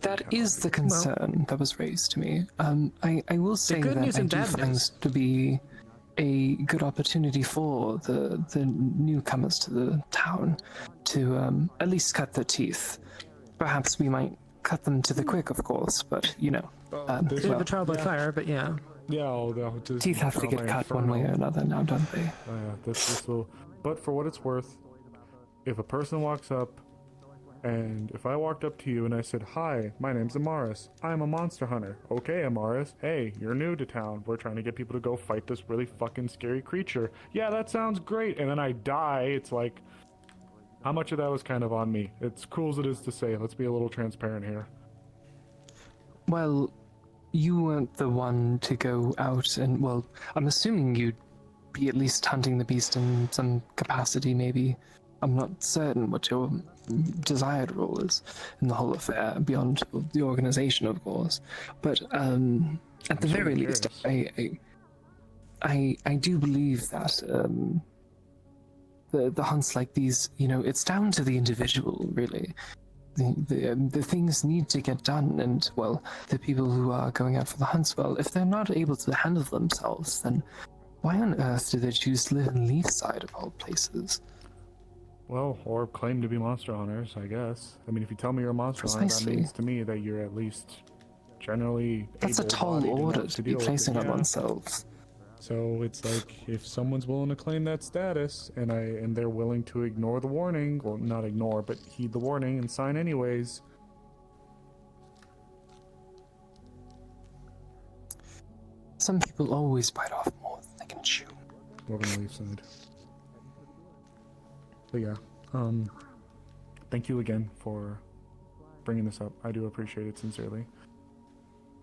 That is the concern that was raised to me. I will say good that news I and do bad find news. this to be a good opportunity for the newcomers to the town to at least cut their teeth. Perhaps we might cut them to the quick, of course, but you know, Bit of a trial by fire, but yeah. Yeah, I'll just teeth have to get cut one way or another now, don't they? This will. But for what it's worth, if a person walks up, and if I walked up to you and I said, "Hi, my name's Amaris. I'm a monster hunter." Okay, Amaris. Hey, you're new to town. We're trying to get people to go fight this really fucking scary creature. Yeah, that sounds great. And then I die. It's like, how much of that was kind of on me? It's cool as it is to say. Let's be a little transparent here. Well, you weren't the one to go out and, well, I'm assuming you'd be at least hunting the beast in some capacity, maybe. I'm not certain what your desired role is in the whole affair, beyond the organization, of course. But at the very least, I do believe that the hunts like these, you know, it's down to the individual, really. The things need to get done, and, well, the people who are going out for the hunts, well, if they're not able to handle themselves, then why on earth do they choose to live in Leafside of all places? Well, or claim to be monster hunters, I guess. I mean, if you tell me you're a monster hunter, that means to me that you're at least generally That's a tall order to be placing on oneself. So it's like, if someone's willing to claim that status, and they're willing to ignore the warning, or not ignore, but heed the warning and sign anyways. Some people always bite off more than they can chew. Welcome to Leafside. But yeah, thank you again for bringing this up. I do appreciate it sincerely.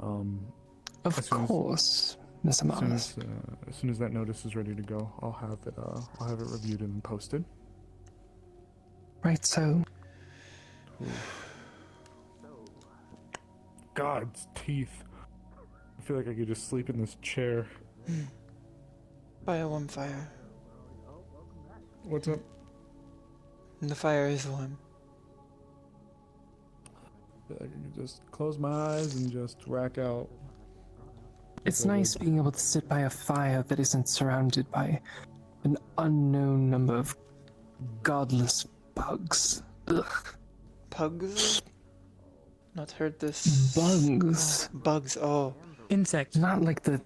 Of course. As soon as that notice is ready to go, I'll have it reviewed and posted. Right, so. God's teeth. I feel like I could just sleep in this chair. Fire, warm fire. What's up? The fire is warm. I can just close my eyes and just rack out. It's nice being able to sit by a fire that isn't surrounded by an unknown number of godless bugs. Ugh. Pugs? Not heard this. Bugs. Oh, bugs, oh. Insects. Not like the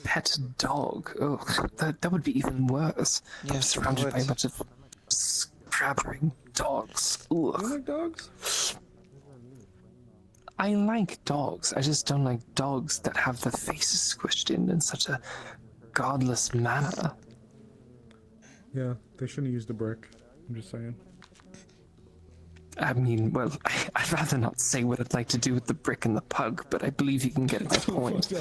pet dog. Ugh, that would be even worse. Yes, I'm surrounded by a bunch of scrabbering dogs. Ugh. You like dogs? I like dogs. I just don't like dogs that have their faces squished in such a godless manner. Yeah, they shouldn't have used a brick. I'm just saying. I mean, well, I'd rather not say what I'd like to do with the brick and the pug, but I believe you can get my point.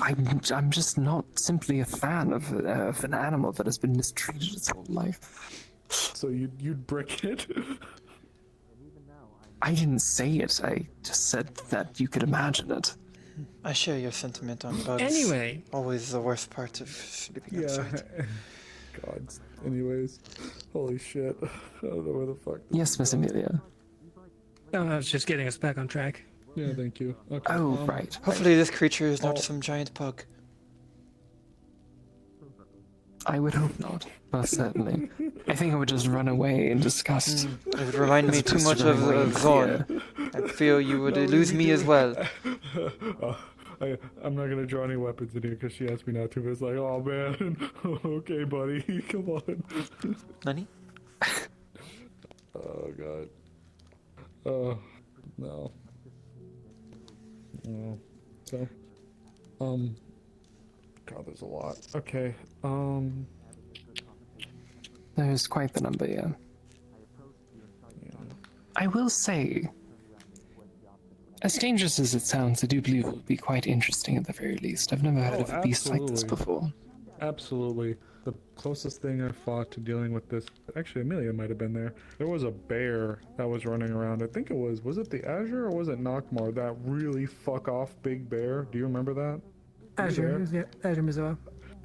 I'm just not simply a fan of an animal that has been mistreated its whole life. So you'd brick it? I didn't say it. I just said that you could imagine it. I share your sentiment on bugs. Anyway. Always the worst part of sleeping outside. God. Anyways. Holy shit. I don't know where the fuck. Yes, Miss Amelia. No, I was just getting us back on track. Yeah, thank you. Okay, Oh, right. Hopefully this creature is not some giant pug. I would hope not, most certainly. I think I would just run away in disgust. It would remind me too much of Zon. I feel you would lose me as well. I'm not gonna draw any weapons in here because she asked me not to, but it's like, oh man, okay buddy, come on. Nani? Oh god. No. No. So, God, there's a lot. Okay, There's quite the number, yeah. I will say, as dangerous as it sounds, I do believe it will be quite interesting at the very least. I've never heard of a beast like this before. Absolutely. The closest thing I fought to dealing with this, actually Amelia might have been there. There was a bear that was running around. I think it was it the Azure or was it Nockmar? That really fuck off big bear. Do you remember that? Azure, yeah, Azure Mizoa.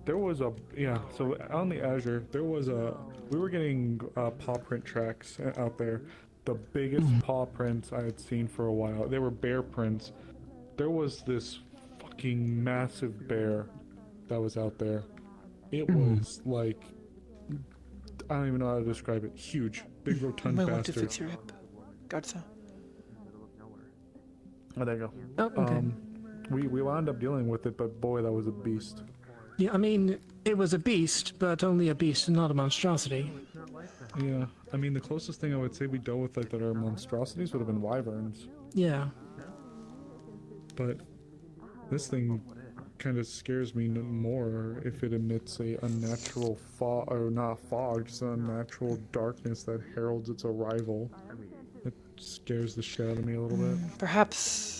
There was so on the Azure, we were getting paw print tracks out there. the biggest paw prints I had seen for a while. They were bear prints. There was this fucking massive bear that was out there. It was like, I don't even know how to describe it. Huge, big rotund You might want to bastard. fix your hip, Garza. Oh, there you Oh, go. okay. We wound up dealing with it, but boy, that was a beast. Yeah, I mean, it was a beast, but only a beast and not a monstrosity. Yeah, I mean, the closest thing I would say we dealt with like that are monstrosities would have been wyverns. Yeah. But this thing kind of scares me more if it emits a unnatural fog, or not fog, just an unnatural darkness that heralds its arrival. It scares the shit out of me a little bit. Perhaps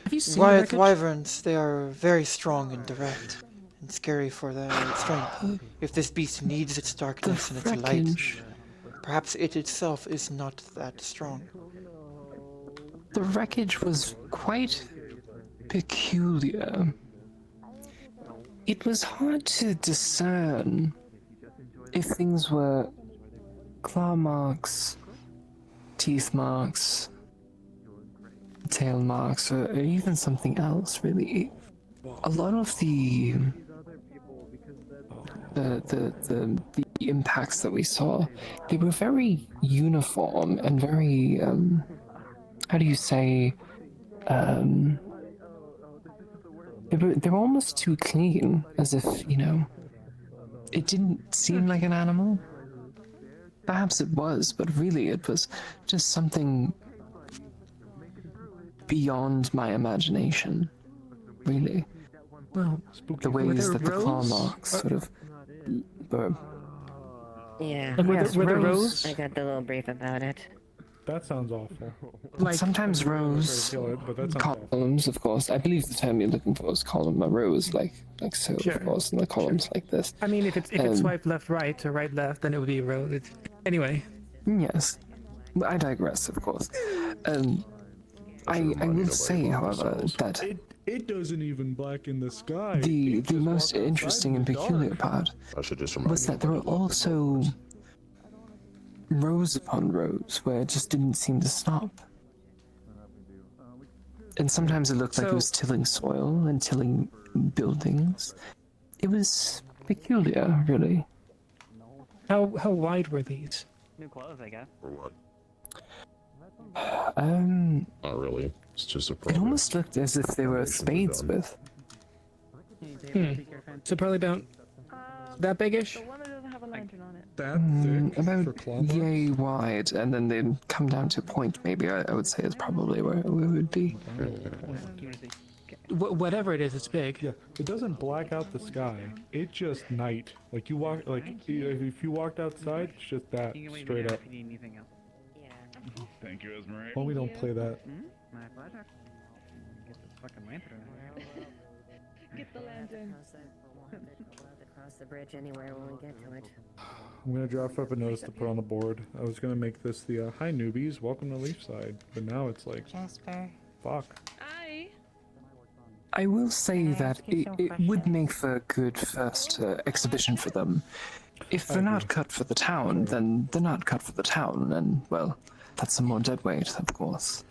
Have you seen the wreckage? wyverns, they are very strong and direct and scary for their strength. If this beast needs its darkness and its light, wreckage. perhaps it itself is not that strong. The wreckage was quite peculiar. It was hard to discern if things were claw marks, teeth marks, tail marks, or even something else, really. A lot of the impacts that we saw, they were very uniform and very, how do you say, they were almost too clean, as if, you know, it didn't seem like an animal. Perhaps it was, but really it was just something beyond my imagination, really. Well, Spooky. The ways there that the claw rows? marks sort of were. Yeah. Like, were Yes, there rows. rows? I got the little brief about it. That sounds awful. Like, Sometimes Try to rows, kill it, but that sounds awful. columns, of course. I believe the term you're looking for is column, a rows, like so, Sure. of course, and the columns like this. I mean, if it's swipe left right or right left, then it would be a row. Anyway, Yes, I digress, of course. I will say, however, that It doesn't even blacken the sky. the It just most walks outside interesting in and the peculiar dark. part I should just remind was you that there were about the also rows upon rows where it just didn't seem to stop. And sometimes it looked like it So- was tilling soil and tilling buildings. It was peculiar, really. how wide were these? New clothes, I guess. for what? Not really. It's just a It problem. almost looked as if they were spades with. So probably about that big-ish? The one that doesn't have a lantern on it. That thick for About claw marks? yay wide, and then they'd come down to a point, maybe, I would say is probably where it would be. Whatever it is, it's big. Yeah, it doesn't black out the sky. It just night. Like you walk, like if you walked outside, it's just that You can leave me straight there up. if you need anything else. Yeah. Thank you, Esmeralda. Well, we don't play that. My pleasure. Get this fucking lantern out of here. Get the lantern. We'll have to cross the bridge anywhere when we get to it. I'm gonna draft up a notice to put on the board. I was gonna make this the hi newbies, welcome to Leafside, but now it's like Jasper. fuck. I will say that it would make for a good first exhibition for them. If they're not cut for the town, then they're not cut for the town, and, well, that's some more dead weight, of course.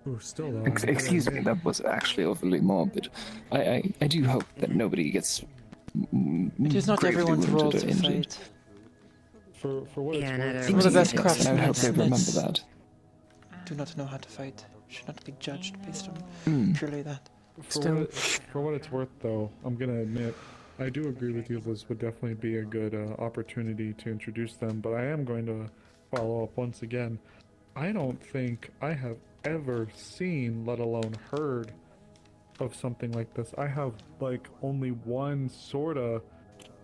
Ooh, still though. Excuse me, that was actually overly morbid. I do hope that nobody gets It is not gravely everyone's role wounded to or injured. fight. For what Yeah, it's not worth. Some of the best Indeed, yes, craftsmen and I hope and they remember smiths that. do not know how to fight. Should not be judged based on Mm. purely that. For what it's worth, though, I'm gonna admit, I do agree with you. This would definitely be a good opportunity to introduce them. But I am going to follow up once again. I don't think I have ever seen, let alone heard, of something like this. I have like only one sort of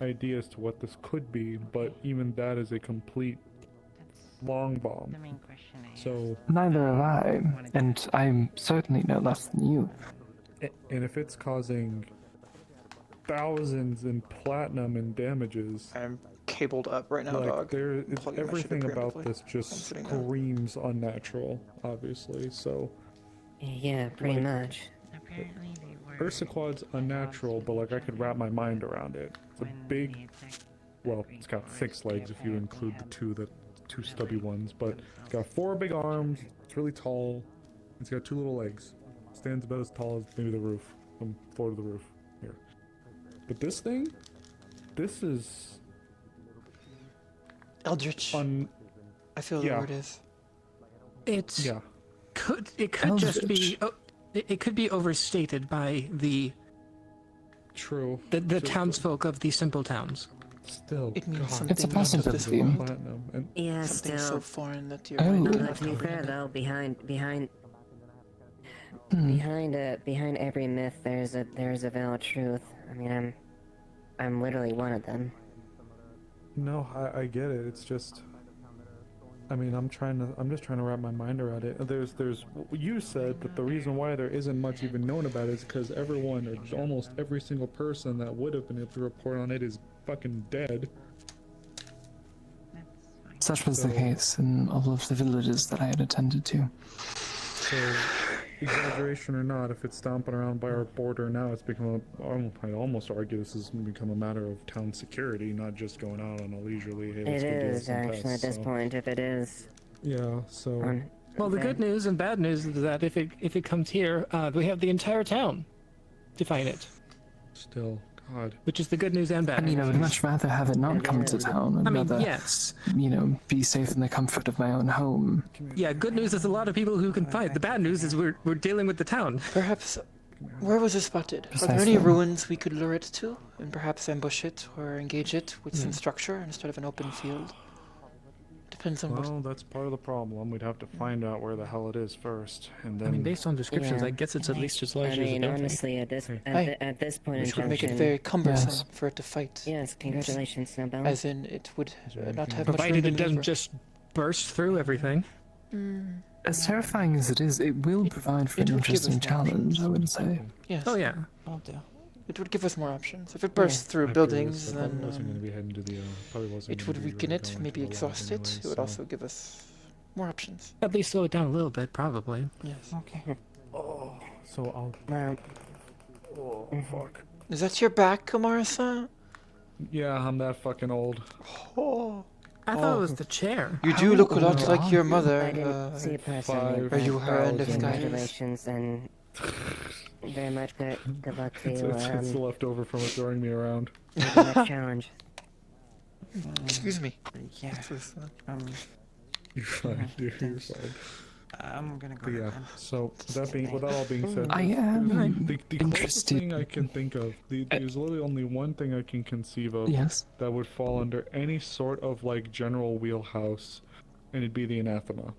idea as to what this could be, but even that is a complete long bomb. The main question is. So, Neither have I, and I'm certainly no less than you. and if it's causing thousands in platinum and damages, I'm cabled up right now, like dog. it's Plugging my shit everything up about randomly. this just I'm sitting there. screams unnatural, obviously. So, Yeah, pretty Like- much. Apparently they were. Ursa Quad's unnatural, but like I could wrap my mind around it. It's a big well, it's got 6 legs if you include the two stubby ones, but it's got 4 big arms. It's really tall. It's got 2 little legs. Stands about as tall as maybe the roof, from floor to the roof here. But this thing, this is Eldritch. I feel the yeah. word is. It yeah. could just be it could be overstated by the True. townsfolk of the simple towns. Still, It means God, something It's a out of this possibility. world. platinum and Yeah, Something still. so foreign that your Oh. mind But cannot To be fair comprehend it. though, behind Hmm. behind every myth, there's a valid truth. I mean, I'm literally one of them. no, I get it. It's just, I mean, I'm just trying to wrap my mind around it. You said that the reason why there isn't much even known about it is because everyone, or almost every single person that would have been able to report on it is fucking dead. Such was the So- case in all of the villages that I had attended to. So, exaggeration or not, if it's stomping around by our border now, it's become I almost argue this has become a matter of town security, not just going out on a leisurely, hey, let's It go deal with is some actually pests, at this so- point. If it is, Yeah, so... on, Well, the good news and bad news is that if it comes here, we have the entire town to fight it, Still, God. which is the good news and I bad mean, I news. would much rather have it not come to town. I'd I mean, rather, yes. be safe in the comfort of my own home. Yeah, good news is a lot of people who can fight. The bad news is we're dealing with the town. Perhaps. Where was it spotted? Are there any Precisely. ruins we could lure it to, and perhaps ambush it or engage it with some structure instead of an open field? Depends on what. Well, that's part of the problem. We'd have to find out where the hell it is first, and then... I mean, based on descriptions, Yeah. I guess it's at least as large I as a mean, building. honestly, at this Hey. at this point in Which would make it junction, very cumbersome Yes. for it to fight. yes, congratulations, Snowbell. As in, it would not have much room Provided to it doesn't maneuver. just burst through everything. As terrifying as it is, it will provide for it an would give us interesting more challenge, I would say. Yes. Oh yeah. It would give us more options. If it bursts Yeah. through I buildings, probably then wasn't going to be heading to the... probably wasn't it gonna would be weaken really it, going maybe to the lab exhaust it. anyways, It would so- also give us more options. At least slow it down a little bit, probably. Yes. So I'll... Well, Oh, fuck. Is that your back, Kamara-san? Yeah, I'm that fucking old. Oh. I thought it was the chair. You do look a lot old like are your you? mother. I didn't see it personally. Are you her end of $5,000. guidance? Congratulations and very much good luck to It's, you it's left over from it throwing me around. with the next challenge. Excuse me. Yeah. You're fine, dude. You're fine. I'm gonna go. But yeah, then. so with that all being said, I am the closest interested. thing I can think of, there's literally only one thing I can conceive of Yes. that would fall under any sort of like general wheelhouse, and it'd be the anathema.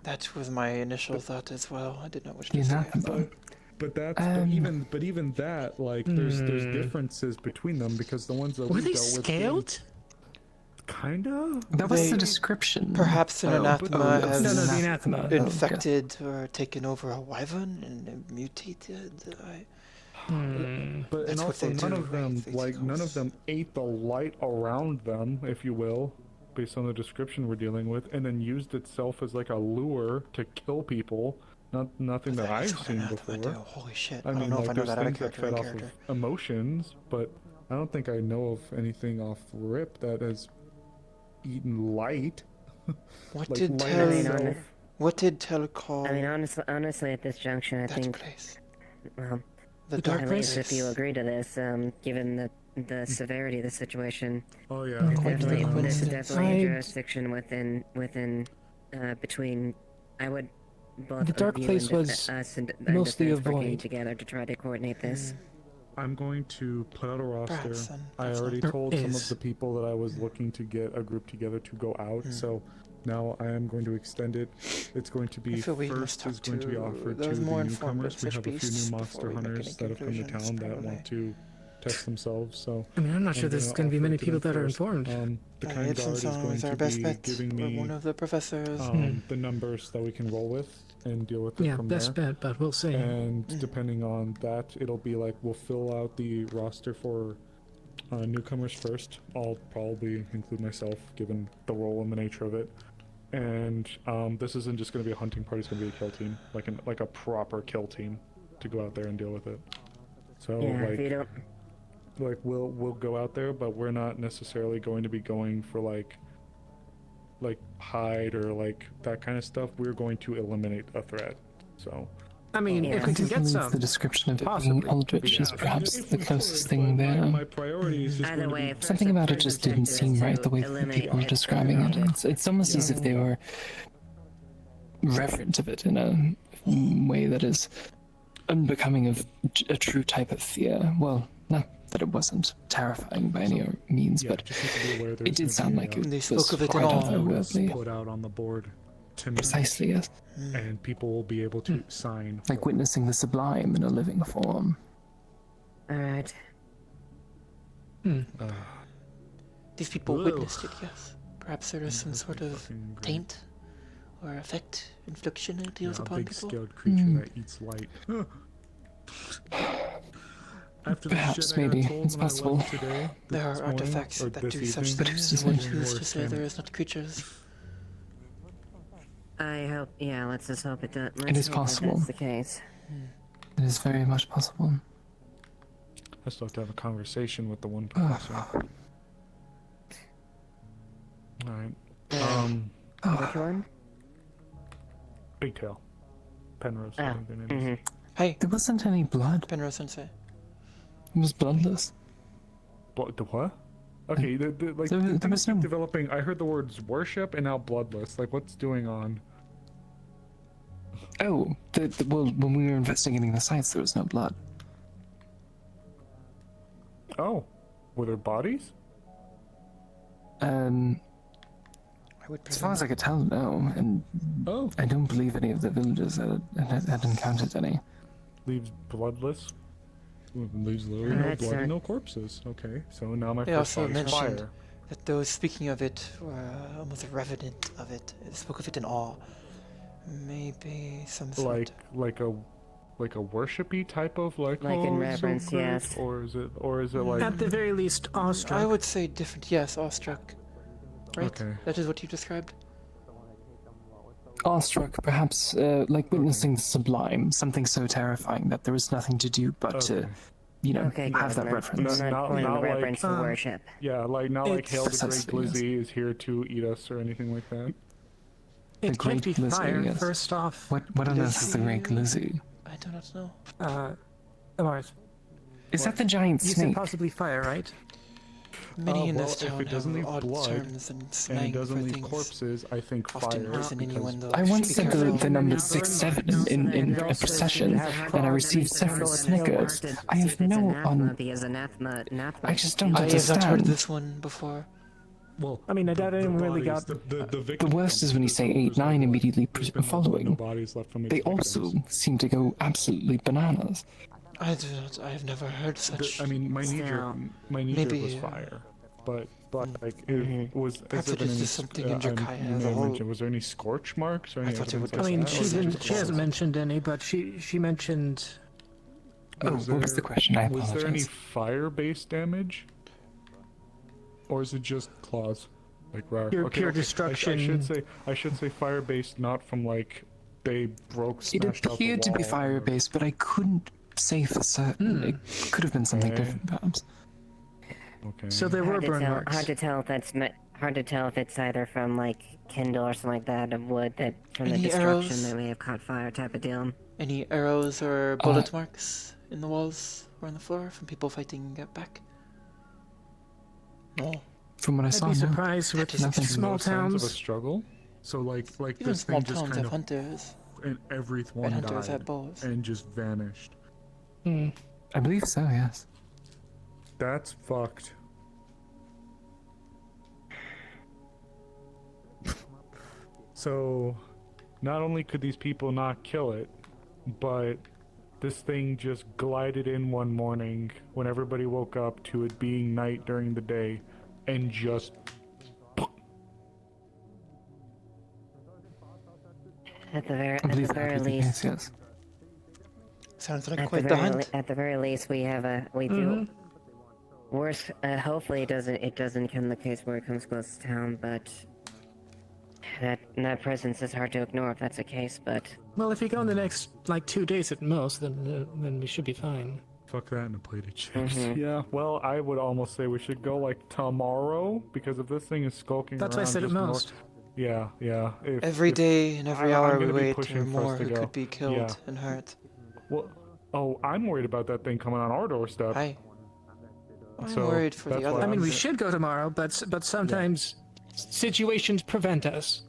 That was my initial thought as well. I did not wish The to say it. anathema. But that's Um, even that like there's differences between them because the ones that Were we they dealt with scaled? kinda. That was the They- description. Perhaps an Oh, anathema but- has No, the anathema. Oh, yes. infected or taken over a wyvern and mutated. But and That's what also they none do, of them right? They like do none of those. them ate the light around them, if you will, based on the description we're dealing with, and then used itself as like a lure to kill people. Nothing that That's I've what seen anathema before. do. Holy shit. I I mean, don't know like if I know there's that out of things that character in fed off character. of emotions, but I don't think I know of anything off rip that has eaten light. What Like did light I mean, Tell? itself. What did Tell call I mean, honestly, at this junction, I that think, place? well, The dark at dark least place. if you agree to this, given the severity of the situation, Oh yeah. Oh, there's quite definitely the a I'd- jurisdiction within between. I would both The dark of you place and was us and mostly defense a working void. together to try to coordinate this. I'm going to put out a roster. Perhaps then. I Perhaps already There told some of is. the people that I was looking to get a group together to go out, so now I am going to extend it. It's going to be I feel we must first talk is going to be to offered those to more the informed newcomers. We fish have a few beasts new before monster we make hunters any that have come to conclusions, town that probably. want to test themselves. So I mean, I'm not sure I'm there's going to be offer many it to people them that are first. informed. The kind guard is Ibsen going is to our best be bet. giving We're me one of the professors. the numbers that we can roll with and deal with it Yeah, from best there. bet, but we'll see. And depending on that, it'll be like we'll fill out the roster for newcomers first. I'll probably include myself, given the role and the nature of it. And this isn't just going to be a hunting party; it's going to be a kill team, like a proper kill team, to go out there and deal with it. So Yeah, like, if you don't, like we'll go out there, but we're not necessarily going to be going for like hide or like that kind of stuff. We're going to eliminate a threat. So I mean, Yeah. if we can get believe some, the description of it possibly. being eldritch is perhaps If the we closest could, thing but there. my priority is just Either going to way, be first Something about it first just didn't objective seem is right to the way eliminate people were it describing it. around It's almost as if they were reverent of it in a way that is unbecoming of a true type of fear. Well, not that it wasn't terrifying by any means, but just need to be aware it there's did gonna sound be like a it They was spoke of it in quite awe. otherworldly. put out on the board to me, Precisely, yes. and people will be able to sign. Like witnessing the sublime in a living form. Alright. These people Ugh. witnessed it, yes. Perhaps there is some That'd sort be of fucking great. taint or effect, infliction it deals Yeah, a upon big people. scaled creature that eats light. After the Perhaps, shit I got maybe. told It's when I possible. left today, There this are morning, artifacts or that this do such evening, But things. it's Who would just choose to worse, say damn there it. is not creatures? I hope, yeah, let's just hope it does. It is possible. That's the case. It is very much possible. I still have to have a conversation with the one professor. Alright. Which one? Big Tail. Penrose, I Oh, think their name is. Hey, There wasn't any blood. Penrose Sensei. It was bloodless. The what? Okay, like There- the there things was keep no- developing. I heard the words worship and now bloodless. Like, what's going on? Oh, well, when we were investigating the sites, there was no blood. Oh, were there bodies? Um, I would as far presume. as I could tell, no. And Oh, I don't believe any of the villagers had encountered any. leaves bloodless. Leaves literally no That's blood, and not- no corpses. Okay, so now my They first also thought is mentioned fire. that those speaking of it were almost revenant of it. They spoke of it in awe. Maybe some sort. Like a worshipy type of like. Like in oh, it's reverence, so great, yes. Or is it like? at the very least, awestruck. I would say different. Yes, awestruck. Right? Okay. That is what you described? Awestruck, perhaps, like witnessing the sublime, something so terrifying that there was nothing to do but to, Okay. you know, Okay, have good. that Not- reference. Not, Not- calling not the like- reverence for worship. Yeah, not like It's Hail the Great precisely, yes. Glizzy is here to eat us or anything like that. It The can't Great be Blizzard, fire, yes. first off. What on earth is the Great Glizzy? I do not know. Amars, Is that the giant you said snake? possibly fire, right? Many in well, this if town it doesn't have leave odd blood, terms and And slang it doesn't for leave things. corpses, I think Often fire. worse in because- innuendo. I once Be said careful. the number Yeah. 6-7 in a procession, and I received several snickers. I have no on. I just don't I have not heard understand. this one before. Well, I mean, I doubt anyone really bodies, got. the The worst is when you say 8, 9 immediately There's been no following. bodies left from its They victims. also seem to go absolutely bananas. I do not. I have never heard such. I mean, my knee jerk, Maybe, was fire, but like it was. Perhaps has it there is been just any, something in Jakaya you as a may have whole. mentioned, was there any scorch marks or any thought it evidence would like I mean, that? she Or was it didn't. just She hasn't blood? mentioned any, but she mentioned. Oh, Was what was the there- question? I Was there any apologize. fire-based damage, or is it just claws, like rar? Pure destruction. I should say fire-based, not from like they broke. It Smashed out the appeared to be wall. fire-based, but I couldn't say for certain. It could have been something Okay. different, perhaps. Okay. So there were burn marks. Hard to tell if that's hard to tell if it's either from like kindle or something like that of wood that from the Any destruction arrows? that may have caught fire type of deal. Any arrows or bullet marks in the walls or on the floor from people fighting back? No. From what I I'd saw, be no. surprised with Nothing. small No signs of a towns. struggle. So like Even this small thing just towns kind have of hunters. and everyone And hunters died have bows. and just vanished. I believe so, yes. That's fucked. So, not only could these people not kill it, but this thing just glided in one morning when everybody woke up to it being night during the day and just At the very, I at believe the that very to be the least, case, yes. Sounds like at quite the the very, hunt. at the very least, we have a we do. Worse, hopefully it doesn't come the case where it comes close to town, but that presence is hard to ignore if that's the case. But Well, if you go in the next like 2 days at most, then we should be fine. Fuck that and a plate of chips. Yeah, well, I would almost say we should go like tomorrow because if this thing is skulking That's why I around said at just north- most. Yeah. Every day and every I'm hour we gonna be wait, pushing there are for us more to who go. could be killed Yeah. and hurt. Well, I'm worried about that thing coming on our doorstep. I'm So, worried for the that's other why I mean, we ones. should go tomorrow, but sometimes situations prevent us.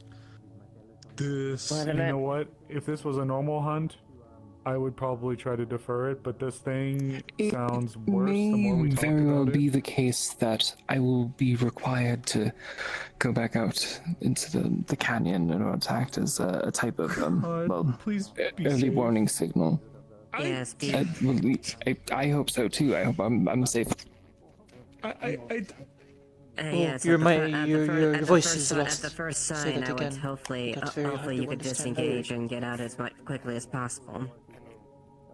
This, What you about- know what? If this was a normal hunt, I would probably try to defer it, but this thing It sounds worse the more we may talk very well about be it. the case that I will be required to go back out into the canyon in order to act as a type of Please be early safe. warning signal. Yes, be, I hope so too. I hope I'm safe. yes. your at the mi- fir- at the your- fir- your at the voice first is si- lost. At the first Say sign, that I would again. hopefully That's very hard hopefully to you could understand. disengage and get out as much quickly as possible.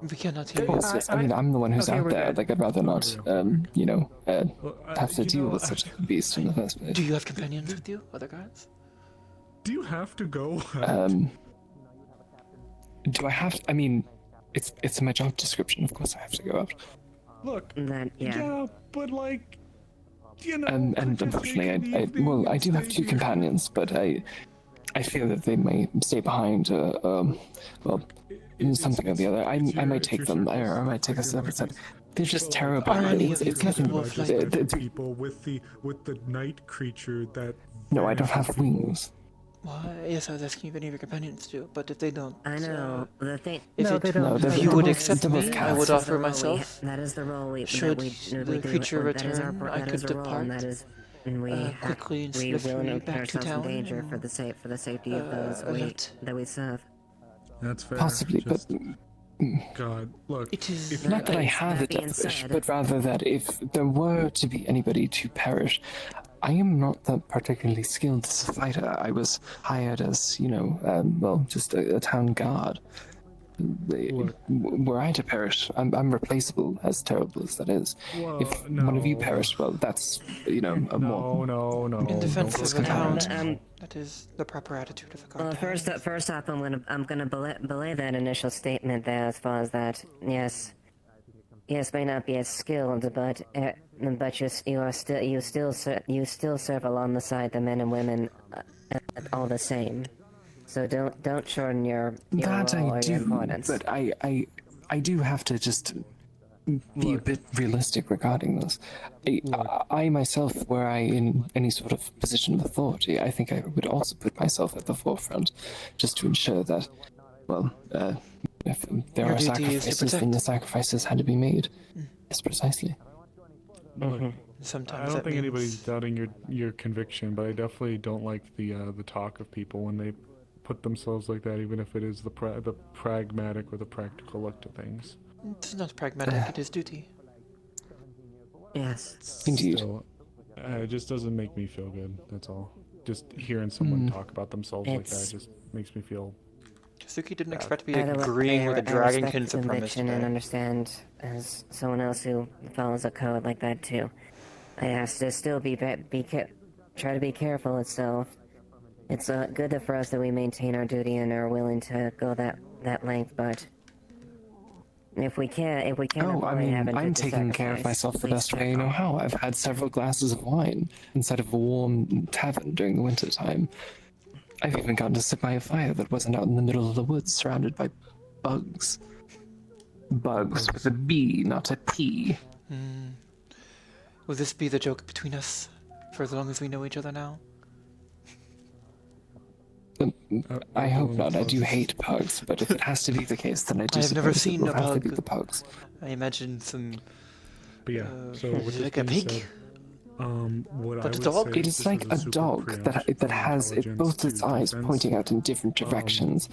We cannot hear Of you. course, yes. I mean, I'm the one who's okay, out we're there. good. Like, I'd rather not, have to you deal know, with such a beast in the first place. Do you have companions with you? Other guards? Do you have to go? Do I have? I mean, it's in my job description. Of course, I have to go out. Look, Then yeah, but like, you know. And unfortunately, I do have two companions, but I feel that they may stay behind. Something or the other. I might take them, or I might take a separate set. They're just terrible. Are any It's, of you it's nothing. capable of flight? People with the night creature that. No, I don't have wings. Well, yes, I was asking if any of your companions do, but if they don't, I know the thing. if No, it, they don't. No, they're- if you they're would both- accept they're both me, I cats. would That is offer the role myself. That is the role we. Should that we the do, creature that is our, return, I that is could the role, and depart, that is, and we quickly and we will swiftly not put back to ourselves in town danger for and, the safety of those alert. that we serve. That's fair. Possibly, but God, look. It is if not that I have a That being death wish, said- but rather that if there were to be anybody to perish, I am not that particularly skilled as a fighter. I was hired as, just a town guard. Were I to perish, I'm replaceable, as terrible as that is. Well, If one of you no. perished, well, that's, a more... No. in defense don't of the discount. town. That is the proper attitude of a guard. Well, to have. first off, I'm gonna belay that initial statement there as far as that. Yes, may not be as skilled, but you still serve along the men and women all the same. So don't shorten your That role I or your do, importance. but I do have to just be a bit realistic regarding this. I myself, were I in any sort of position of authority, I think I would also put myself at the forefront, just to ensure that, if there Your are duty is to sacrifices, then protect. the sacrifices had to be made. Yes, precisely. I Sometimes don't that think means anybody's doubting your conviction, but I definitely don't like the talk of people when they put themselves like that, even if it is the pragmatic or the practical look to things. it's not pragmatic. It is duty. Yes. Indeed. So, it just doesn't make me feel good. That's all. Just hearing someone talk about themselves like that It's- just makes me feel. Kazuki didn't expect to be By the way, agreeing with a I respect dragonkin the supremacist. conviction and today. understand as someone else who follows a code like that too. I have to still try to be careful itself. It's good for us that we maintain our duty and are willing to go that length, but if we can't Oh, I avoid mean, having I'm to taking care of sacrifice, myself the please best way I know how. I've had several glasses of wine inside of a warm tavern during the winter time. I've even gotten to sit by a fire that wasn't out in the middle of the woods, surrounded by bugs. Bugs with a B, not a P. Will this be the joke between us for as long as we know each other now? I hope not. I do hate pugs, but if it has to be the case, then I do. I have never suppose it seen will a have to be pug. the pugs. I imagine some But yeah, so with this like a being pig. said, what I But a would dog? say It this is like a a super dog that preemption from has both its intelligence to eyes defense. pointing out in different directions,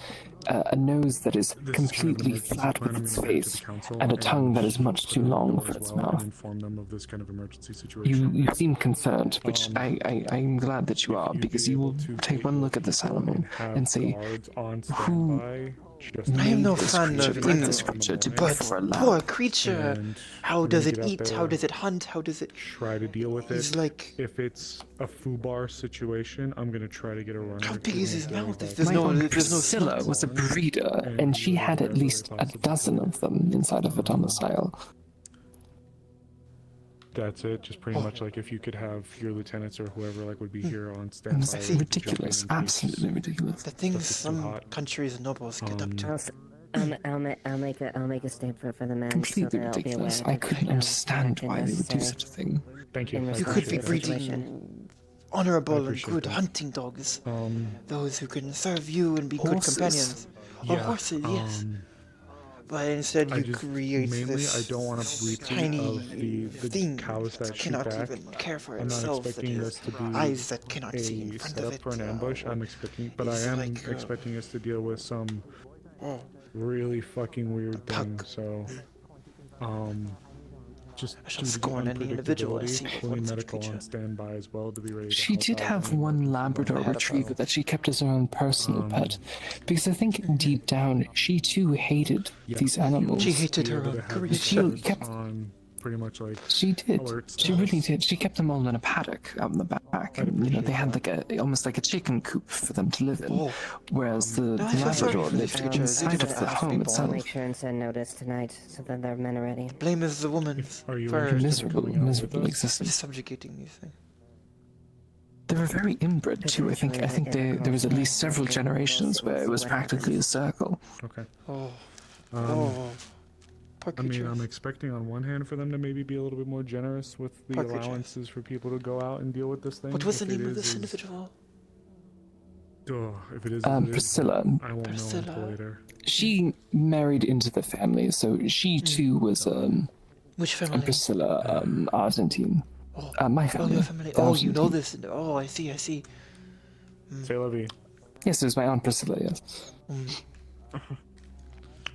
a nose that is This is kind of an completely emergency flat plan with I'm its gonna take to face, the council and a tongue that and is much put too it in the long bill for as its well and mouth. inform them of this kind of emergency You situation. seem concerned, which I'm glad that you are, You'd because be you able will to take one look at this animal have and say, guards on who standby just I am in no case fan there's of an bred attack this in the creature to be morning. But for a poor lamb. creature. And How when does you it get out eat? How there, does it hunt? How does it? try to deal with He's it. like, If it's a foobar situation, I'm gonna try to get a runner. how to big is his make mouth? that- If there's My no, aunt if there's no Priscilla snout? was a breeder, and she had at least a dozen of them inside of a domicile. That's it. Just pretty much like if you could have your lieutenants or whoever like would be here on It standby. was to jump in ridiculous, in case absolutely ridiculous. The things Stuff is too some hot. countries' nobles get up to. I'll make a statement for the men so Completely they'll be aware. ridiculous. of I it, couldn't understand why they would do necessary. such a thing. Thank you. In I You could be appreciate that. breeding honorable and appreciate good that. hunting dogs. Um, Those who can serve you and be good Horses. companions. Or yeah. horses, yes. um, But instead I you just create mainly this I don't want to repeat tiny of the thing cows that shoot cannot back. even care for I'm not itself. That expecting has this to be eyes that cannot see in a front of setup it. for an ambush. I'm expecting, but I it's am like, expecting us to deal with some Oh, really fucking weird pug. things. So, just I shall due to the scorn any individual I unpredictability, see fully one such medical on creature. standby as well to be ready. To She help did out have when one people Labrador I had a retriever bow. that she kept as her own personal pet, because I think deep down she too hated Yeah. these animals. She hated be her able own to have creature. She guards kept- on pretty much like She did. Alert She really status. did. She kept them all in a paddock out in the back, I'd and they appreciate had that. like almost like a chicken coop for them to live in. Oh. Whereas the I feel sorry Labrador for these lived creatures. They inside do of not the ask home people. I'll itself. make sure and send notice tonight so that their men are ready. Blame is the woman's Are you for interested in Miserable, coming out with miserable us? existence. subjugating these things. They were very inbred too. I think there was at least several generations where it was practically a circle. Okay. Oh, Um, poor I mean, creatures. I'm expecting on one hand for them to maybe be a little bit more generous with the Poor creatures. allowances for people to go out and deal with this thing. What was the If it name of is this as- individual? If it is, as it is, Priscilla. I won't know Priscilla. until later. She married into the family, so she too was Which family? Priscilla Argentine. Oh, My oh, family. your family. the Oh, you know Argentine. this. Oh, I see, I see. Say la vie. Yes, it was my aunt Priscilla. Yes.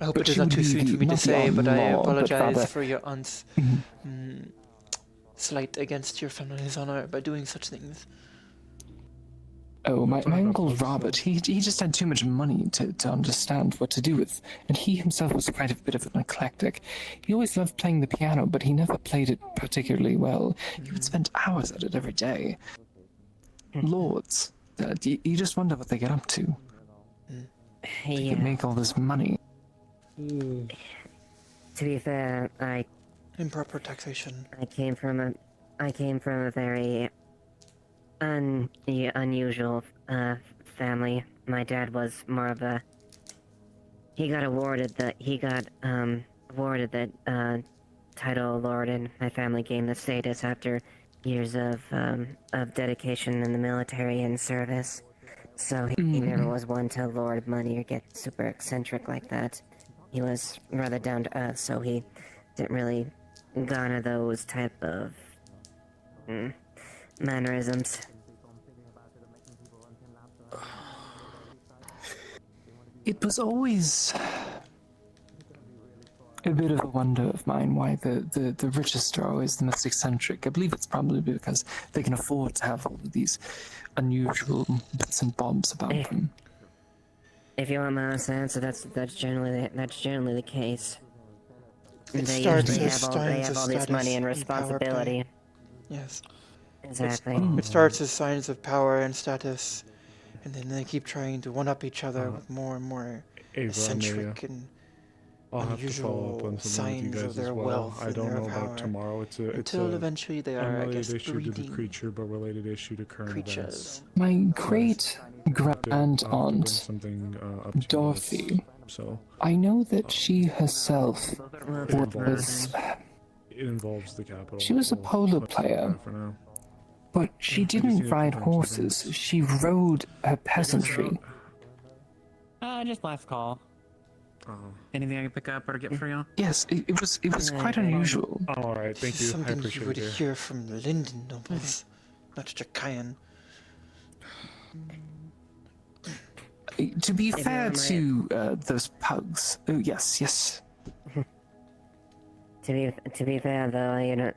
I hope But it is she not would too be soon for me to not the say, but I outlaw, but apologize rather- for your aunt's slight against your family's honor by doing such things. Oh, my about uncle Priscilla? Robert, he just had too much money to understand what to do with, and he himself was quite a bit of an eclectic. He always loved playing the piano, but he never played it particularly well. He would spend hours at it every day. Lords, you just wonder what they get up to. They Yeah. could make all this money. To be fair, Improper taxation. I came from a very unusual family. My dad was more of a. He got awarded the title of lord, and my family gained the status after years of dedication in the military and service. So he never was one to lord money or get super eccentric like that. He was rather down to earth, so he didn't really garner those type of mannerisms. It was always a bit of a wonder of mine why the richest are always the most eccentric. I believe it's probably because they can afford to have all of these unusual bits and bobs about them. If you want my honest answer, that's generally the case. It They starts usually as have all signs of this money status and and power responsibility. Yes. Exactly. It starts as signs of power and status, and then they keep trying to one-up each other with more and more Ava, eccentric and I'll have to follow up unusual on something with you signs of guys as their well. wealth I and don't their know power. about tomorrow. It's Until a eventually they are, I unrelated guess, issue to the breeding creature, but related issue to current events. creatures. My great grand I'll have to bring aunt, something up to you Dorothy, guys, so I know that she herself was, it involves the capital. she was a We'll polo let you know player, that for now. but she I just need didn't to ride confirm some horses. things. She rode her peasantry. Just last call. Oh, Anything I can pick up or get for you? Yes, it was quite unusual. all right. Thank This you. is I something appreciate you would it. dear. hear from the Linden nobles, not Jakayan. To be you fair want to those pugs, oh yes. To be fair though, I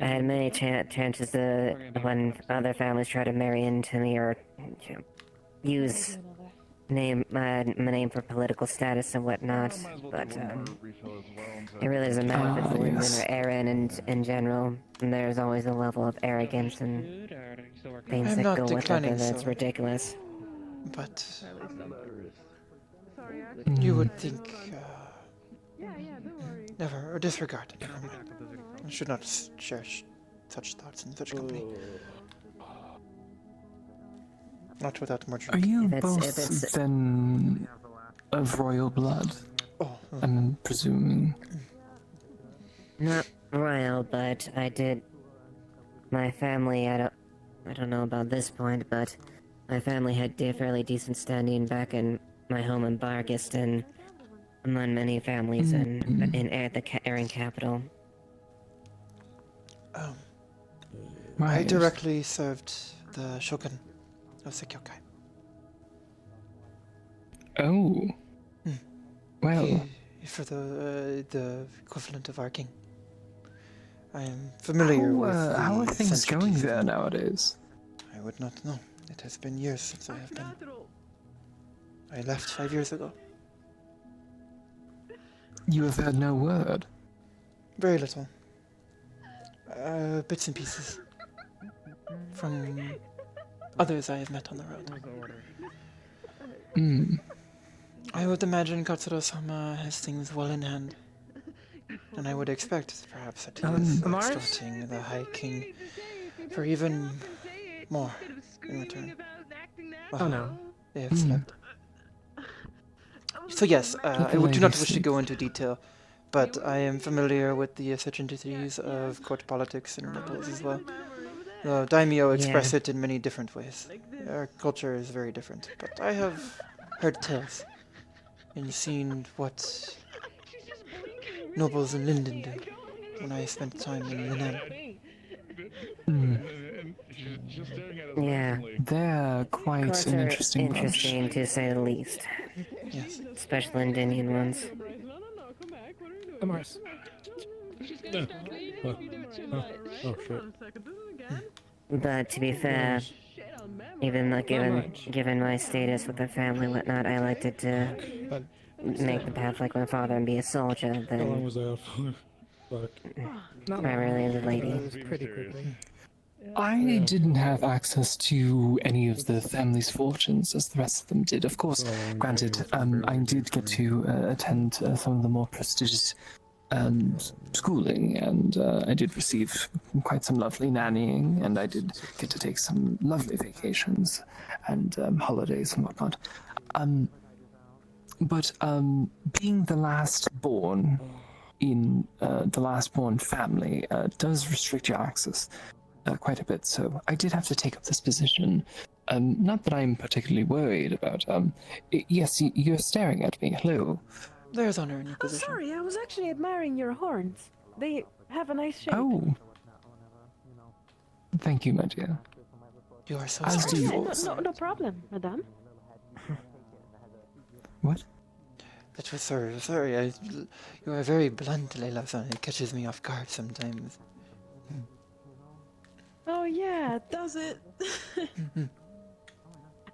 had many chances when other families try to marry into me or use my name for political status and whatnot, but it really doesn't matter if it's Linden yes. or Aaron in general. There's always a level of arrogance and things I'm that not go with it declining, that's so- ridiculous. But you would think never or disregard it. I should not share such thoughts in such company. Not without more Are drink. you If it's- both if it's- then of royal blood? Oh, I'm presuming. Not royal, but I did. My family, I don't know about this point, but my family had fairly decent standing back in my home in Bargiston, among many families in the Erin capital. I Right. directly served the shogun of Sekyokai. Oh. Well, For the equivalent of our king. I am familiar with the how are things going centrities of there it. nowadays? I would not know. It has been years since I have been. I left 5 years ago. You have had no word. Very little. Bits and pieces. From others I have met on the road. Hmm. I would imagine Katsuro-sama has things well in hand. And I would expect, perhaps, that he is Mars? extorting the High King for even more in return. Oh no. They have slept. So yes, I the do not lady wish to sleep. go into detail, but I am familiar with the eccentricities of court politics and nobles as well. The daimyo express it in many different ways. Our culture is very different, but I have heard tales and seen what nobles in Linden do when I spent time in Linden. Yeah, They're quite courts an are interesting bunch. interesting to say the least, Yes. especially Indian ones. Mars. Oh shit. But to be fair, even though given my status with the family and whatnot, I liked it to But make the path like my father and be a soldier How long than was I out for? Fuck. not primarily as a It lady. was pretty quickly. I didn't have access to any of the family's fortunes as the rest of them did. Of course, granted, I did get to attend some of the more prestigious schooling, and I did receive quite some lovely nannying, and I did get to take some lovely vacations and holidays and whatnot. But being the last born in the last born family does restrict your access quite a bit, so I did have to take up this position. Not that I'm particularly worried about. Yes, you're staring at me. Hello. There's honor in your Oh, position. sorry, I was actually admiring your horns. They have a nice shape. Oh. Thank you, my dear. You are so As do sweet. you. Yeah, yours. no problem, madame. What? That was sorry. You are very blunt, Leila-san. It catches me off guard sometimes. Oh yeah, does it?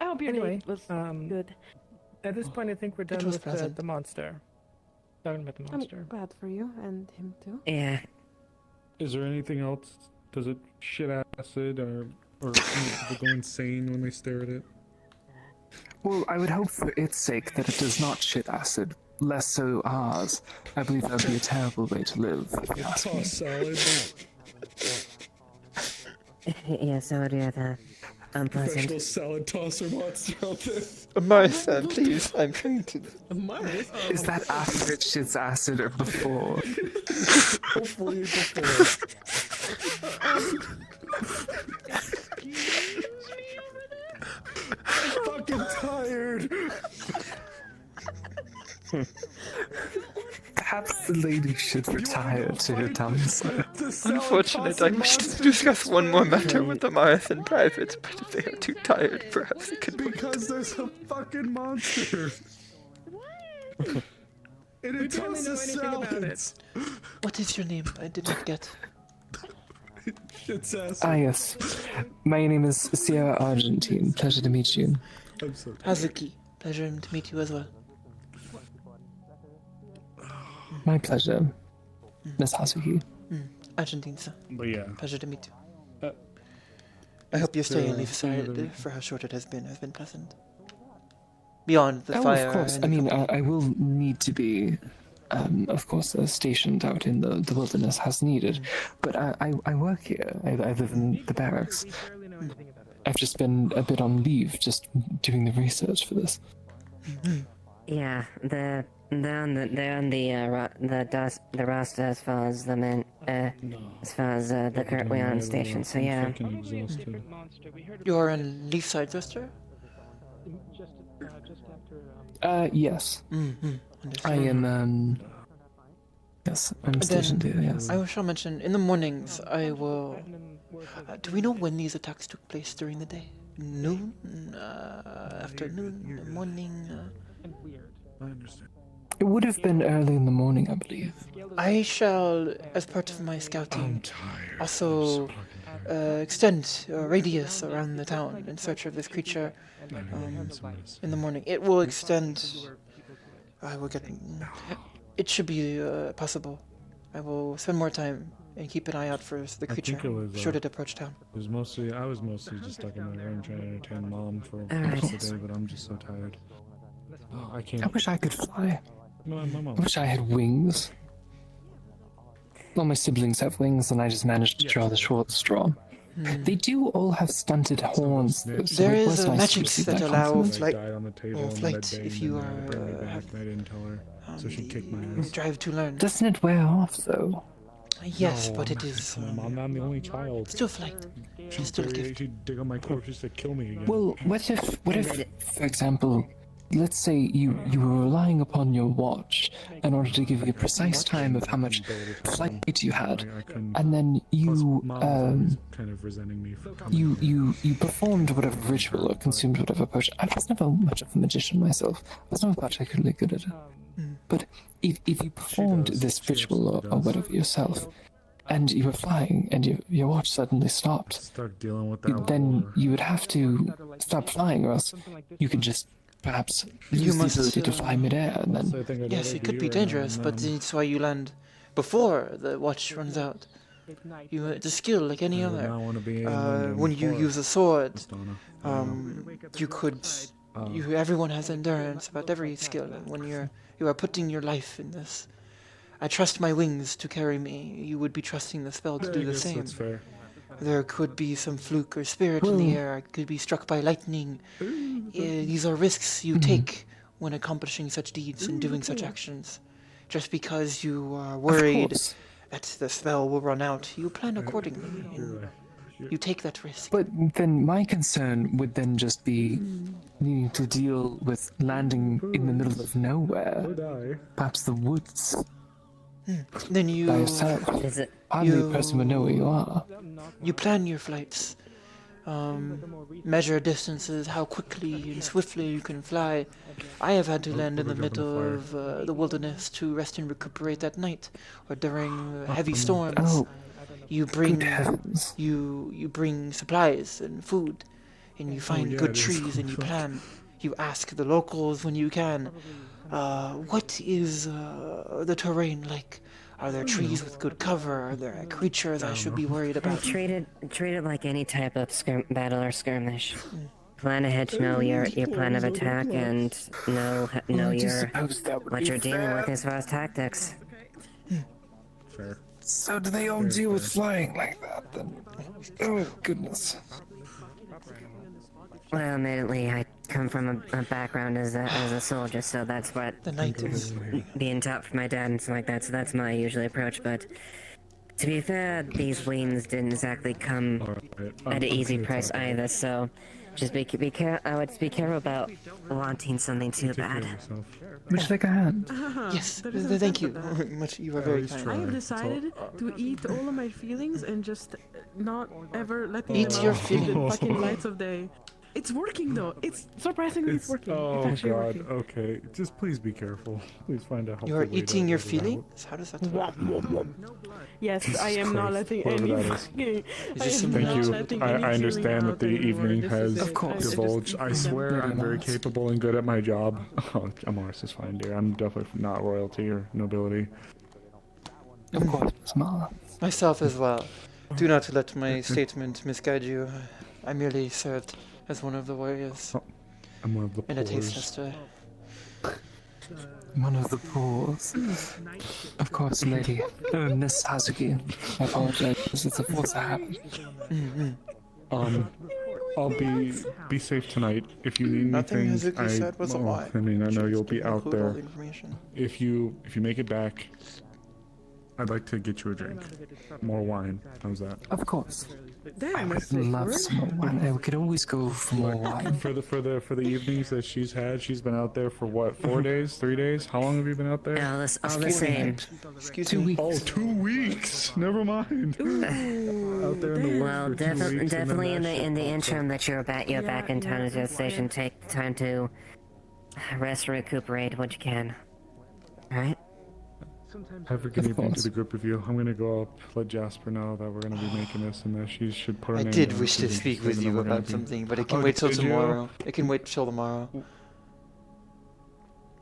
I hope your Anyway, date was um, good. At this point, I think we're done was with pleasant. the monster. Talking about the I'm monster. glad for you and him too. Yeah, Is there anything else? Does it shit acid or people go insane when they stare at it? Well, I would hope for its sake that it does not shit acid, less so ours. I believe that would be a terrible way to live, if you ask me. salad. yeah. So do the unpleasant. salad tosser monster out there. Martha, please, I'm trying to. Is that after it shits acid or before? Hopefully before. I'm fucking tired. Perhaps the lady should retire to her downside. Unfortunate, I wish to discuss one more matter with the Marth in private, but if they are too tired, perhaps they could wait. Because there's a fucking monster. And it tell me tosses know anything about salads. What is your name? I did not get. Shit's acid. Ah, yes. My name is Sierra Argentine. Pleasure to meet you. I'm so Hazuki. Pleasure to meet you as well. My pleasure, Miss Hazuki. Argentine-san. But yeah. Pleasure to meet you. Uh, I hope your stay in Leaf Side, for how short it has been pleasant. Beyond the Oh, fire. of course. and I the mean, company. I will need to be of course, stationed out in the wilderness as needed. But I work here. I live in the barracks. I've just been a bit on leave, just doing the research for this. Yeah, they're on the roster as far as the men, as far as the currently on station. So yeah. Fucking exhausted. You're in Leafside, sister? Yes. I am, yes, I'm stationed here, yes. I shall mention, in the mornings, I will... do we know when these attacks took place during the day? Noon? Afternoon? Morning? I understand. It would have been early in the morning, I believe. I shall, as part of my scouting, also extend a radius around the town in search of this creature in the morning. It will extend... I will get... It should be possible. I will spend more time and keep an eye out for the creature, should it approach town. I was mostly just stuck in my room trying to entertain Mom for Alright. most of the day, but I'm just so tired. Oh, I can't. I wish I could fly. My I mom. wish I had wings. All my siblings have wings, and I just managed to draw the short straw. They do all have stunted horns, though, so There it is was nice to magic receive that that allow compliment. flight, died on the table and flight then I if you begged and then I are brought her back. I didn't tell her, so she kicked my ass. drive to learn. Doesn't it wear off, though? Yes, No, but I'm it not is gonna kill my mom. I'm the only child. still flight. It's still a gift. She'd dig on my corpse just to kill me again. Well, what if, for example, let's say you were relying upon your watch in order to give you a precise time of how much flight you had, I couldn't. and then Plus, you Mom was always kind of resenting me for coming. you performed whatever ritual or consumed whatever potion. I was never much of a magician myself. I was not particularly good at it. But if you performed this ritual or whatever yourself, and you were flying and your watch suddenly stopped, Start dealing with that. then war. you would have to stop flying, or else you could just perhaps lose the must, ability to fly midair, and So I then think I'd Yes, rather it could you be right now dangerous, than but them. it's why you land before the watch runs out. It's a skill like any I would other. not want to be in London When you before use a sword, Donna. you could. Everyone has endurance about every skill, and when you are putting your life in this. I trust my wings to carry me. You would be trusting the spell to I do the guess same. That's fair. There could be some fluke or spirit in the air. I could be struck by lightning. These are risks you take when accomplishing such deeds and doing such actions. Just because you are of worried course. that the spell will run out, you plan accordingly. You're right. You take that risk. But then my concern would then just be needing to deal with landing in the middle of nowhere, Or die. perhaps the woods, Then by yourself. Is it? Hardly a person would know where you are. you plan your flights. Measure distances, how quickly and swiftly you can fly. I have had to land in the middle of the wilderness to rest and recuperate at night, or during heavy storms. Oh, You bring good heavens. you bring supplies and food, and you find yeah, good it is trees, and you plan. You ask the locals when you can, what is the terrain like? Are there trees with good cover? Are there creatures I should be worried about? Treat it like any type of battle or skirmish. Plan ahead to know your plan of attack and know I just your suppose that would what be you're dealing fair. with as far as tactics. Fair. So do they all deal with flying like that then? Oh goodness. Well, admittedly, I come from a background as a soldier, so that's what The night is. being taught from my dad and stuff like that. So that's my usual approach. But to be fair, these wings didn't exactly come Alright. at an easy price either. So just be careful. I would be careful about wanting something too bad. Would you like a hand? Yes, That is thank you not very much. You are very Please kind. try. I have Right, decided to eat all of my feelings and just not ever letting Eat them your out in the feelings. fucking lights of day. It's working though. It's surprisingly it's working. Oh it's actually god. working. Okay. Just please be careful. Please find out how. You are eating your feelings? How does that work? Yes, I am not Christ, letting whatever any that is. fucking. I this am some- Thank not you. letting I any feeling understand that out the anymore. evening This has is it. Of course. I just divulged. I eat them. swear Very I'm very much. capable and good at my job. Oh, Morris is fine, dear. I'm definitely not royalty or nobility. Of course, Miss Mala. Myself as well. Do not let my statement misguide you. I merely served as one of the warriors I'm one of the in a taste poors. tester. One of the pools. Of course, lady. Miss Hazuki. I apologize. It's a force of habit. I'll be safe tonight. If you need Nothing anything, Hazuki said was a lie. I mean, I know you'll be Just out include all there. the information. If you make it back, I'd like to get you a drink. More wine. How's that? Of course. Damn, I that's would love straightforward. some more wine. We could always go for more wine. For the evenings that she's been out there for what, 4 days, 3 days? How long have you been out there? All the same. Excuse 2 me. weeks. Oh, 2 weeks. Never mind. Out there in the woods Well, for 2 weeks, and then definitely that shit in the pops up. interim that you're back in town at the station, take time to rest and recuperate what you can. Alright? Have a good evening to the group of you. I'm gonna go up, let Jasper know that we're gonna be making this and that she should put her I name did down wish if to she's speak interested, with and you then we're gonna about be- something, but it can Oh, wait till did you? tomorrow. It can wait till tomorrow.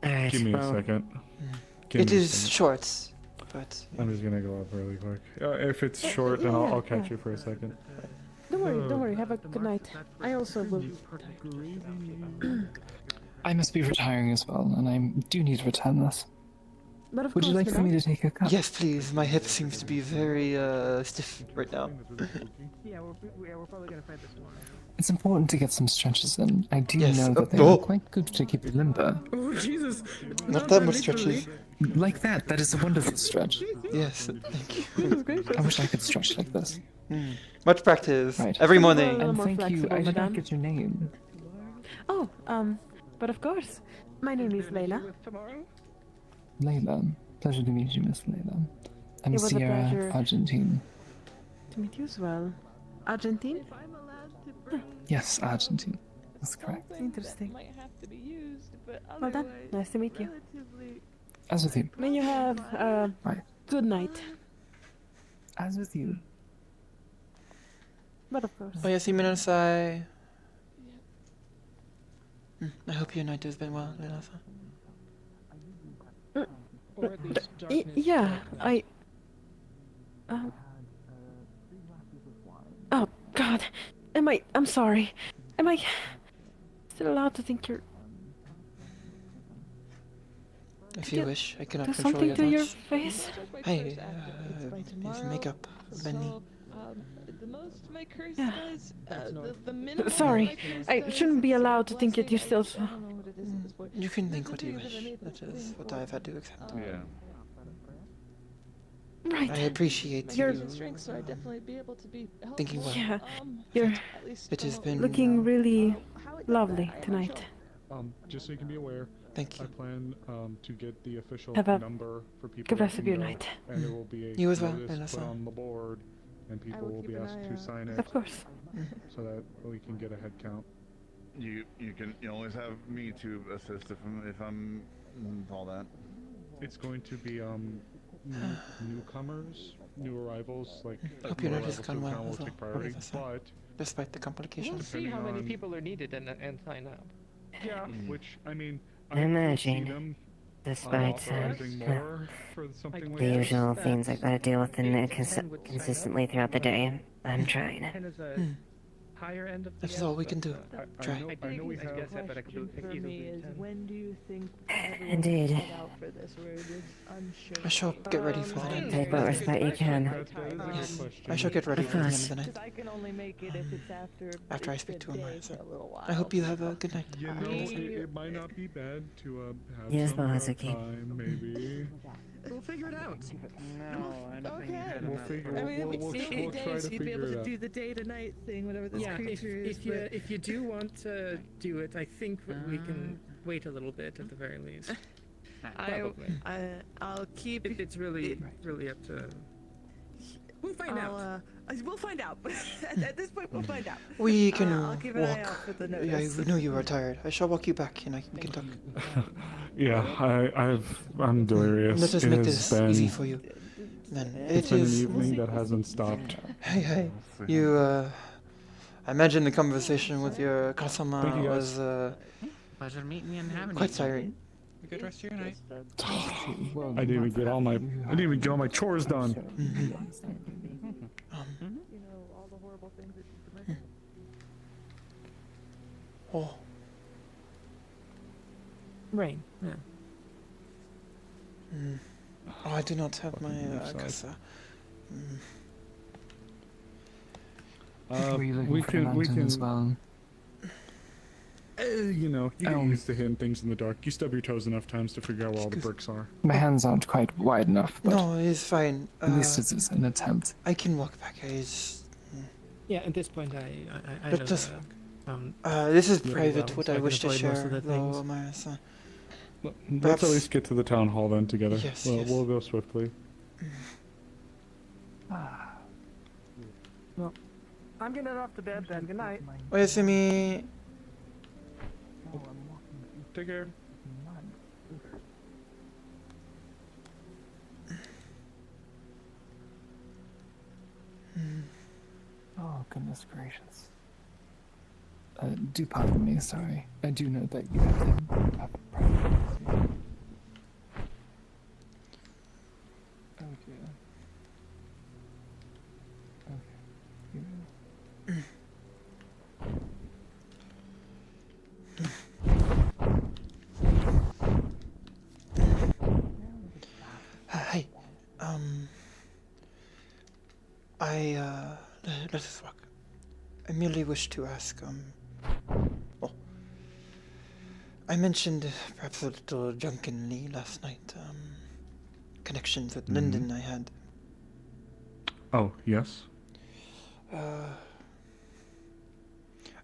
Alright, Give me a well, second. Give It me a is second. short, but I'm just gonna go up really quick. If it's short, then I'll catch you for a second. Don't worry. Have a good night. I also will. I must be retiring as well, and I do need to return this. But of Would you course, like for me to take a cup? yes, please. My hip seems to be very stiff right now. Yeah, we're probably gonna fight this tomorrow. It's important to get some stretches in. I do Yes, know that they oh. are quite good to keep you limber. Oh Jesus! Not that much stretches. Like that. That is a wonderful stretch. Yes, thank you. Goodness gracious. I wish I could stretch like this. Much practice. Right. Every Well, morning. And more thank you. flexible, I did madame. not get your name. Oh, but of course, my name is Layla. Tomorrow? Layla. Pleasure to meet you, Miss Layla. I'm It was a Sierra pleasure. Argentine. To meet you as well. Argentine? Yes, Argentine. That's correct. Interesting. Well done. Nice to meet you. As with you. May you have a Right. good night. As with you. But of course. Oyasuminasai. I hope your night has been well, Lilasa. Or at least Yeah, Oh God, I'm sorry. Am I still allowed to think you're? If you wish, I cannot There's control something your to your thoughts. face. Hey, his makeup, Benny. The most of my curse Yeah. is the minimum. Sorry, I shouldn't be allowed to think that you're still. I don't know what it is at this point. You can think what you wish. That is what I've had to accept. Yeah. I Right. appreciate You're- you. Strength, so I'd definitely be able to be helpful. Thinking well. Yeah, you're At least It has from been- looking really how it- lovely I- tonight. Just so you can be aware, Thank I you. plan to get the official Have a number for people. good that rest of can your go, night. And there will be a You as well, notice put Elisa. on the board, and people will be asked to sign it Of course. so that we can get a head count. You always have me to assist if I'm all that. It's going to be newcomers, new arrivals, like Hope new your night has arrivals to gone the well town will as well. take priority, Elisa. but Despite the We'll complications. see how many on- people are needed and sign up. yeah, which I mean, I I don't see imagine, them despite authorizing more for something like the this. usual things I've got to deal with consistently throughout the day, I'm trying. Kind of a higher end of the. That is all we can do. I Try. know we have. guess that, but I could easily do 10. when do you think Indeed. out for this? We're just unsure. I shall get ready for the night. Take what respect you can. That is a good Yes, question. I shall get ready for the end of the Because night. I can only make it if it's after. After I it's speak to been him, day I for a little while. I hope you have a good night. You know, it might not be bad to have Yes, some Hazuki. time, maybe. We'll figure it out. No, I don't think you Okay. had We'll enough. figure. I mean, We'll it's try days, to you'd be able figure to it do out. the day to night thing, whatever this Yeah, creature is. but- if you do want to do it, I think that we can wait a little bit at the very least. Probably. I'll keep. It's really up to. We'll find out. We'll find out. At this point, we'll find out. We can I'll keep an eye out walk. for the Yeah, notice. I knew you were tired. I shall walk you back and we can talk. Yeah, I'm delirious. Let us It make has this been, easy for you. Then It's it been an is. evening that hasn't stopped. Hey, you. I imagine the conversation with your Kasama Thank you, guys. was Pleasure meeting you and having quite you. tiring. Have a good rest of your night. Well, I didn't even get all my chores done. Oh, Rain. Yeah. Oh, I do not have my Fucking left side. casa. Were you looking we for can, the we lantern as can, well? you know, you get Oh. used to hitting things in the dark. You stub your toes enough times to figure out where all the bricks are. My hands aren't quite wide enough, but No, it is fine. at least it's an attempt. I can walk back. I just, Yeah, at this point, I But know just- the this is pretty private. well, What so I I can wish to avoid most share, of the though, things. Maris. Let's Perhaps- at least get to the town hall then together. Yes, Well, yes. we'll go swiftly. I'm getting off to bed then. Good night. Oyasumi. Take care. Oh, goodness gracious. Do pardon me, sorry. I do know that you have private. Oh dear. Okay. You- Hi. Let us walk. I merely wish to ask, well, I mentioned perhaps a little drunkenly last night, connections with Lyndon I had. Oh, yes? I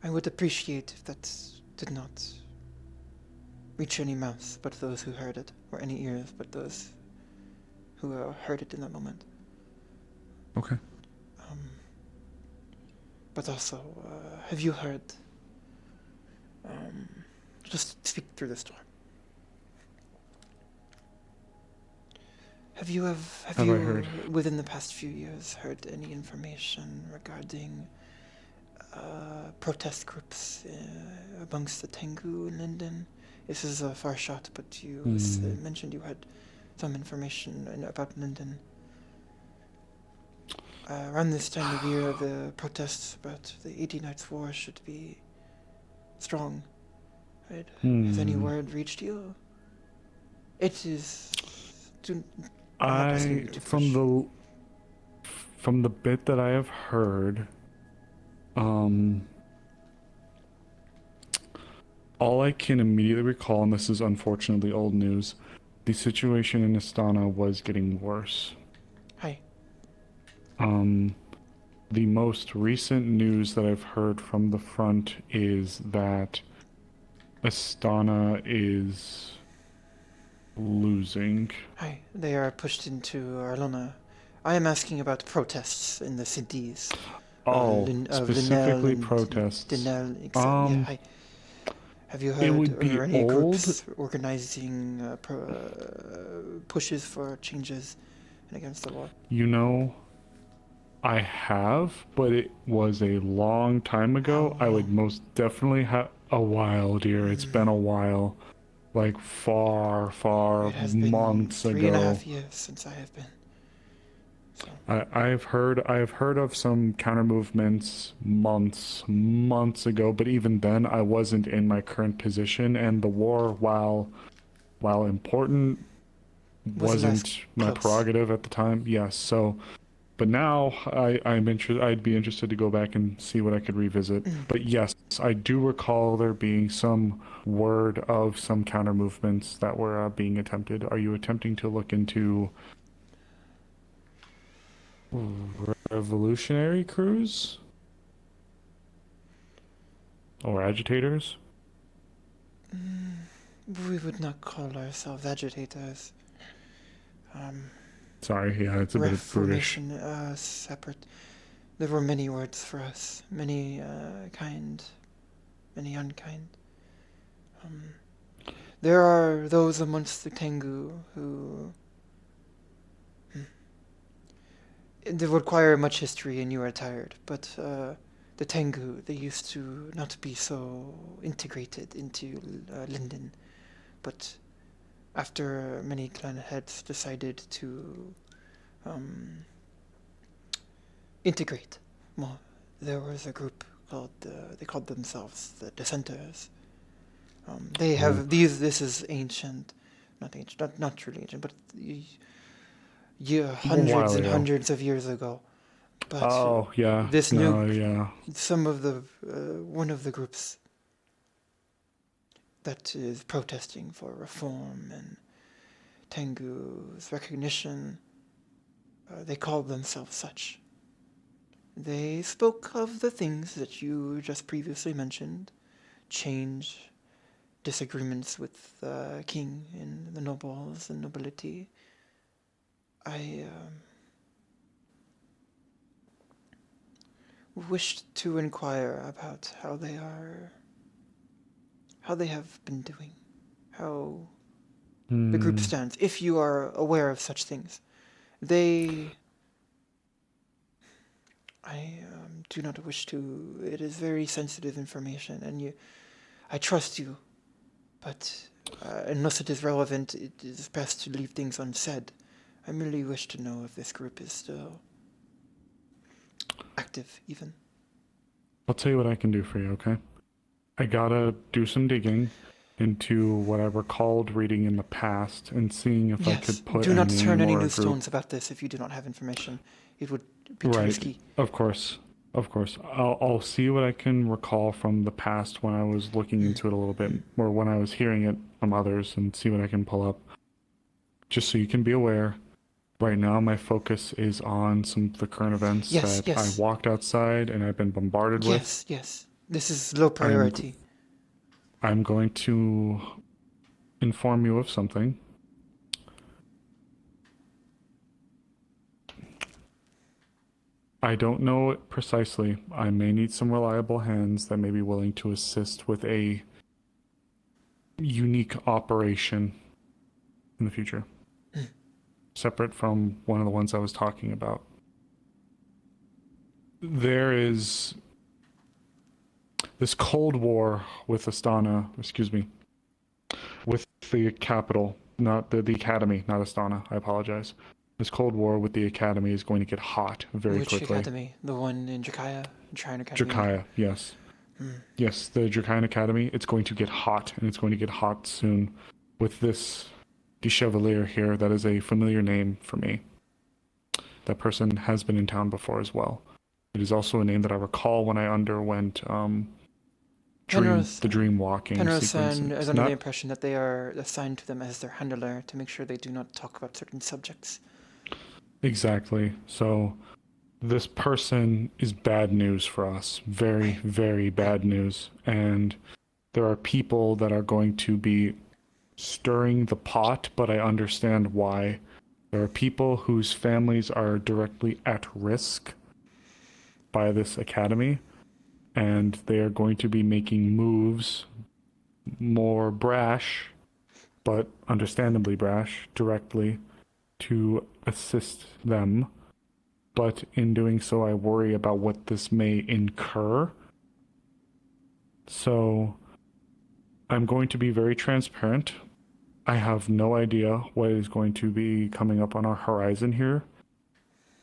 would appreciate if that did not reach any mouths but those who heard it, or any ears but those who heard it in that moment. Okay. But also, have you heard, just speak through this door. Have you, I heard? within the past few years, heard any information regarding protest groups amongst the Tengu in Linden? This is a far shot, but you mentioned you had some information about Linden. Around this time of year, the protests about the 80 Nights War should be strong. Right? Has any word reached you? It is. I'm not asking you to push. From the bit that I have heard, all I can immediately recall, and this is unfortunately old news, the situation in Astana was getting worse. Hi. The most recent news that I've heard from the front is that Astana is losing. Hi. They are pushed into Arlona. I am asking about protests in the cities. Oh, specifically Linnell protests. Dinell, yeah, hi. Have you heard would be or any old. groups organizing pushes for changes against the war? You know, I have, but it was a long time ago. How I would long? most definitely have a while, dear. It's been a while. Like far, It has been months 3.5 ago. years since I have been. So, I've heard of some counter movements months ago, but even then I wasn't in my current position, and the war, while important, wasn't my close. prerogative at the time. Yes, so but now I'd be interested to go back and see what I could revisit. But yes, I do recall there being some word of some counter movements that were being attempted. Are you attempting to look into revolutionary crews or agitators? we would not call ourselves agitators. Sorry, yeah, it's a bit brutish. Reformation, separate. There were many words for us, many kind, many unkind. There are those amongst the Tengu who they require much history, and you are tired. But the Tengu, they used to not be so integrated into Linden, but after many clan heads decided to integrate more, there was a group called they called themselves the Dissenters. They have this is ancient, not ancient, not truly ancient, but yeah, while hundreds and ago. hundreds of years ago. But Oh, yeah. this no, new, yeah. some of the, one of the groups that is protesting for reform and Tengu's recognition, they called themselves such. They spoke of the things that you just previously mentioned, change, disagreements with the king and the nobles and nobility. I wished to inquire about how they have been doing, how the group stands, if you are aware of such things. I do not wish to. It is very sensitive information, and I trust you, but unless it is relevant, it is best to leave things unsaid. I merely wish to know if this group is still active, even. I'll tell you what I can do for you, okay? I gotta do some digging into what I recalled reading in the past and seeing if I could put do not a turn name any or a loose group. stones about this if you do not have information. It would be too Right. risky. Of course. I'll see what I can recall from the past when I was looking into it a little bit, or when I was hearing it from others, and see what I can pull up. Just so you can be aware, right now my focus is on some of the current events that I walked outside and I've been bombarded with. Yes. This is low priority. I'm going to inform you of something. I don't know it precisely. I may need some reliable hands that may be willing to assist with a unique operation in the future. Separate from one of the ones I was talking about. There is this Cold War with Astana, with the capital, not the Academy, not Astana, I apologize. This Cold War with the Academy is going to get hot very quickly. Which Academy? The one in Drakaya? Shrine Academy? Drakaya, yes. Yes, the Drakayan Academy, it's going to get hot, and it's going to get hot soon. With this Chevalier here, that is a familiar name for me. That person has been in town before as well. It is also a name that I recall when I underwent the dream walking sequence. Penrose-san is under the impression that they are assigned to them as their handler to make sure they do not talk about certain subjects. Exactly. So this person is bad news for us. Very, very bad news. And there are people that are going to be stirring the pot, but I understand why. There are people whose families are directly at risk by this academy, and they are going to be making moves, more brash, but understandably brash, directly to assist them. But in doing so, I worry about what this may incur. So I'm going to be very transparent. I have no idea what is going to be coming up on our horizon here.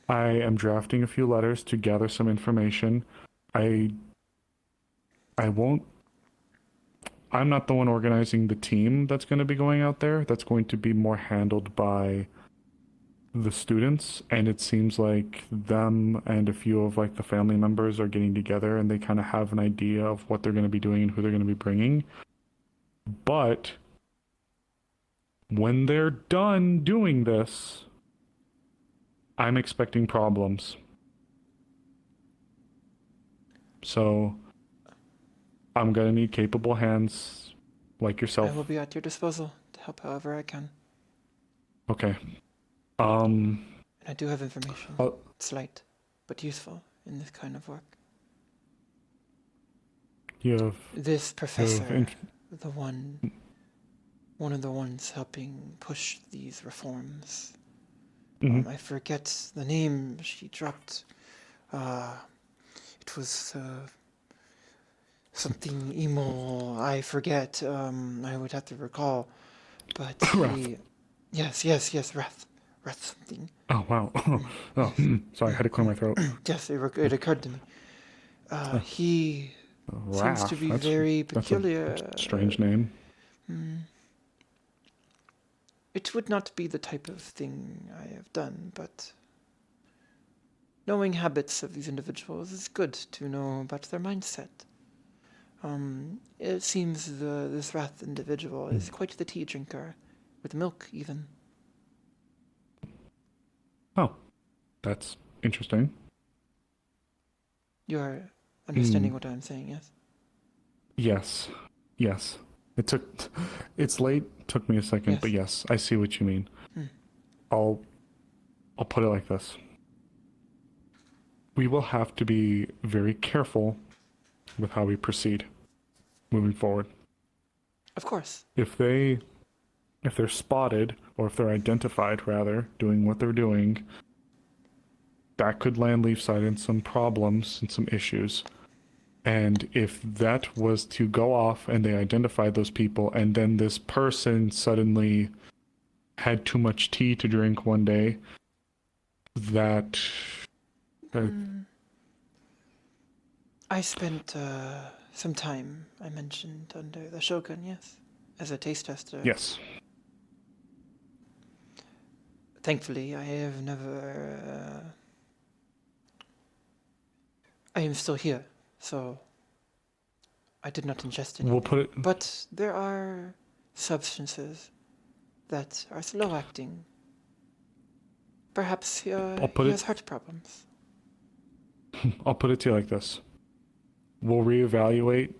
I am drafting a few letters to gather some information. I'm not the one organizing the team that's going to be going out there. That's going to be more handled by the students, and it seems like them and a few of like the family members are getting together, and they kind of have an idea of what they're going to be doing and who they're going to be bringing. But when they're done doing this, I'm expecting problems. So I'm going to need capable hands like yourself. I will be at your disposal to help however I can. Okay. And I do have information, slight, but useful in this kind of work. You have... This professor, one of the ones helping push these reforms. I forget the name she dropped. It was something emo. I forget. I would have to recall. But yes, Wrath something. Oh wow. Sorry, I had to clear my throat. Yes, it occurred to me. He seems to be That's very peculiar. a strange name. It would not be the type of thing I have done, but knowing habits of these individuals is good to know about their mindset. It seems this Wrath individual is quite the tea drinker, with milk even. Oh, that's interesting. You're understanding what I'm saying, yes? Yes. Yes. It's late, took me a second, Yes. but yes, I see what you mean. I'll put it like this. We will have to be very careful with how we proceed moving forward. Of course. If they're spotted, or if they're identified rather, doing what they're doing, that could land Leafside in some problems and some issues. And if that was to go off and they identified those people, and then this person suddenly had too much tea to drink one day, that... I spent some time, I mentioned, under the Shogun, yes, as a taste tester. Yes. Thankfully, I have never... I am still here, so I did not ingest anything. We'll put it... But there are substances that are slow-acting. Perhaps he has heart problems. I'll put it to you like this. We'll reevaluate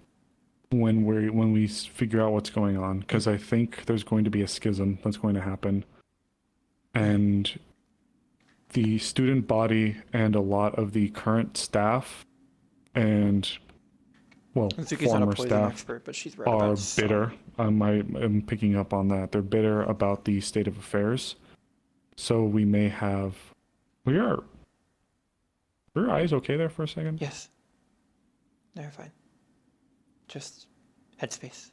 when we figure out what's going on, because I think there's going to be a schism that's going to happen. And the student body and a lot of the current staff and, well, Hazuki's not a former poison staff expert, but she's read are about some. bitter. I'm picking up on that. They're bitter about the state of affairs. So we may have... Are your eyes okay there for a second? Yes. They're fine. Just headspace.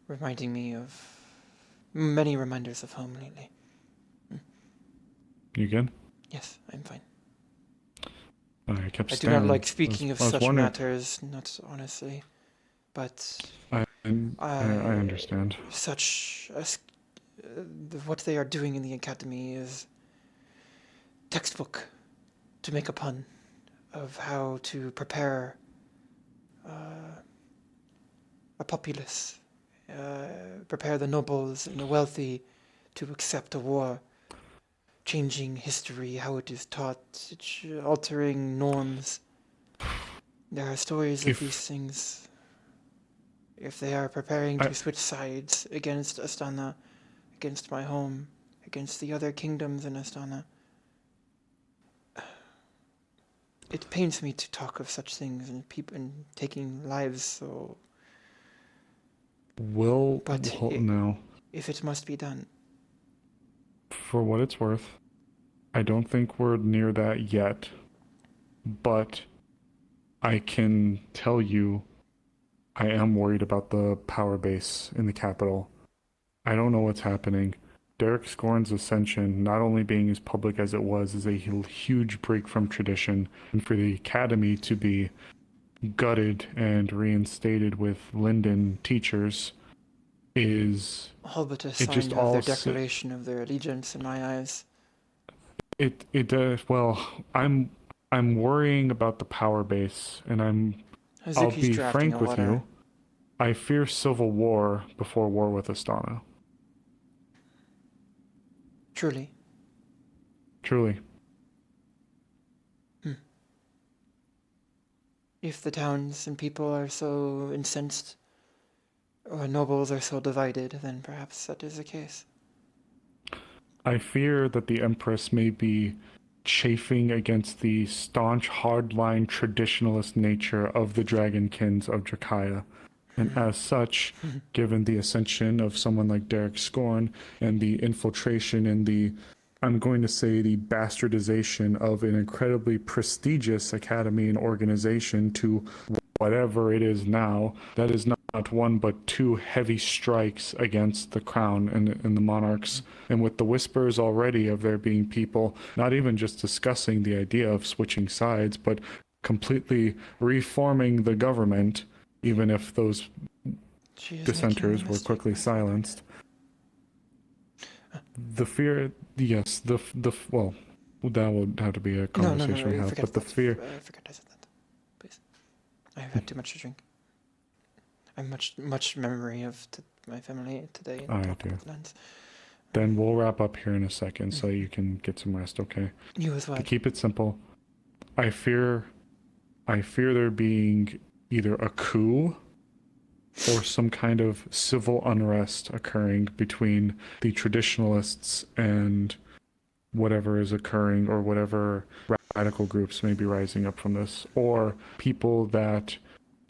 Reminding me of many reminders of home lately. You good? Yes, I'm fine. I kept I do staring. not like speaking of I was such wondering. matters, not honestly, but I understand. such what they are doing in the academy is textbook, to make a pun, of how to prepare a populace, prepare the nobles and the wealthy to accept a war, changing history, how it is taught, altering norms. There are stories of these things. If they are preparing to switch sides against Astana, against my home, against the other kingdoms in Astana, it pains me to talk of such things and people and taking lives. So, No. If it must be done, For what it's worth, I don't think we're near that yet, but I can tell you I am worried about the power base in the capital. I don't know what's happening. Derek Scorn's ascension, not only being as public as it was, is a huge break from tradition, and for the academy to be gutted and reinstated with Linden teachers is... all but a sign of their declaration of their allegiance in my eyes. Well, I'm worrying about the power base, and I'll be frank with you. I fear civil war before war with Astana. Truly. Truly. If the towns and people are so incensed, or nobles are so divided, then perhaps that is the case. I fear that the Empress may be chafing against the staunch, hardline, traditionalist nature of the Dragonkins of Drakaya. And as such, given the ascension of someone like Derek Scorn and the infiltration and the, I'm going to say, the bastardization of an incredibly prestigious academy and organization to whatever it is now, that is not one but two heavy strikes against the crown and the monarchs. And with the whispers already of there being people not even just discussing the idea of switching sides, but completely reforming the government, even if those dissenters were quickly silenced. the fear, yes, well, that would have to be a conversation we have. Forget But the that. fear, Forget I said that. Please. I have had too much to drink. I have much memory of my family today. I talk do. about lands. Then we'll wrap up here in a second, so you can get some rest. Okay. You as well. To keep it simple, I fear there being either a coup or some kind of civil unrest occurring between the traditionalists and whatever is occurring, or whatever radical groups may be rising up from this, or people that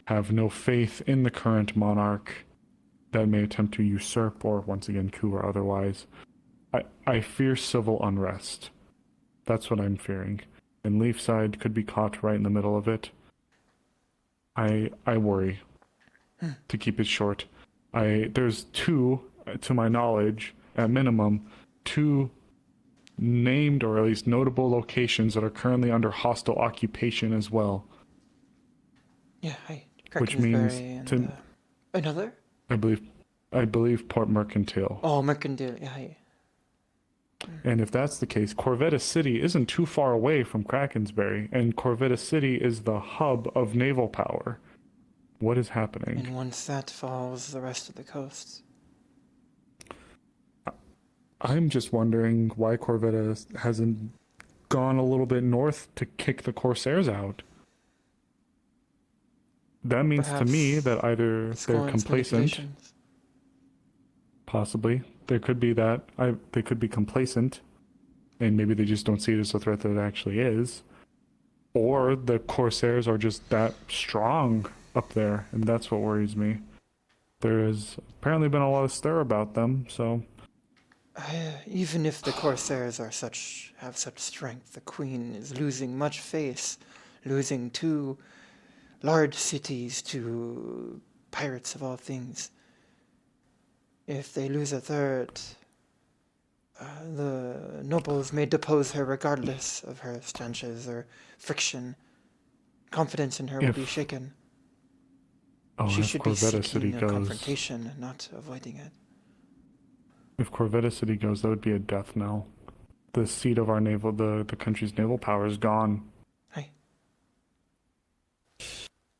have no faith in the current monarch that may attempt to usurp or once again coup or otherwise. I fear civil unrest. That's what I'm fearing. And Leafside could be caught right in the middle of it. I worry. To keep it short, there's two, to my knowledge, at minimum, two named or at least notable locations that are currently under hostile occupation as well. Yeah, hi. Which means and, another? I believe Port Mercantile. Oh, Mercantile. Yeah, hi. And if that's the case, Corvetta City isn't too far away from Krakensberry, and Corvetta City is the hub of naval power. What is happening? And once that falls, the rest of the coast. I'm just wondering why Corvetta hasn't gone a little bit north to kick the Corsairs out. That means to me that either they're complacent, possibly. There could be that. They could be complacent, and maybe they just don't see it as a threat that it actually is. Or the Corsairs are just that strong up there, and that's what worries me. There has apparently been a lot of stir about them, so... Even if the Corsairs have such strength, the Queen is losing much face, losing 2 large cities to pirates of all things. If they lose a third, the nobles may depose her regardless of her stanches or friction. Confidence in her will be shaken. She should be seeking a confrontation, not avoiding it. If Corvetta City goes, that would be a death knell. The seat of our naval, the country's naval power is gone. Hi.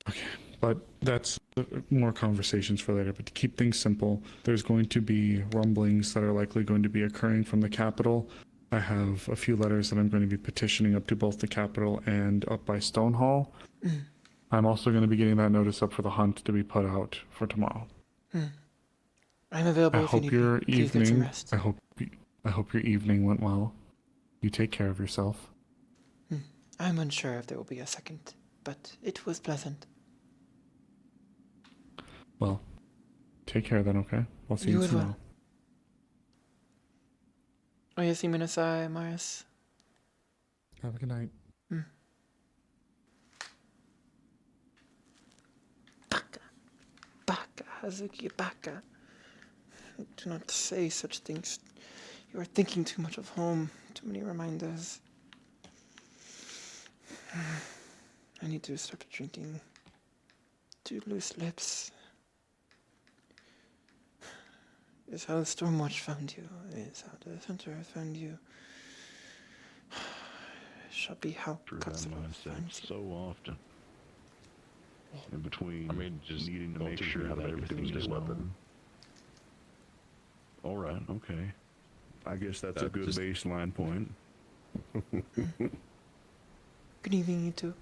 Okay, but that's more conversations for later. But to keep things simple, there's going to be rumblings that are likely going to be occurring from the capital. I have a few letters that I'm going to be petitioning up to both the capital and up by Stonehall. I'm also going to be getting that notice up for the hunt to be put out for tomorrow. I'm available if you need me. Please get some rest. I hope your evening went well. You take care of yourself. I'm unsure if there will be a second, but it was pleasant. Well, take care then, okay? I'll see you tomorrow. Oyasumi nasai, Maris. Have a good night. Baka, Hazuki, baka. Do not say such things. You are thinking too much of home. Too many reminders. I need to stop drinking. Too loose lips. Is how the Stormwatch found you. Is how the Center found you. Shall be how Katsura finds you. So often. In between, just needing to make sure that everything's just well. All right, okay. I guess that's a good baseline point. Good evening, you two.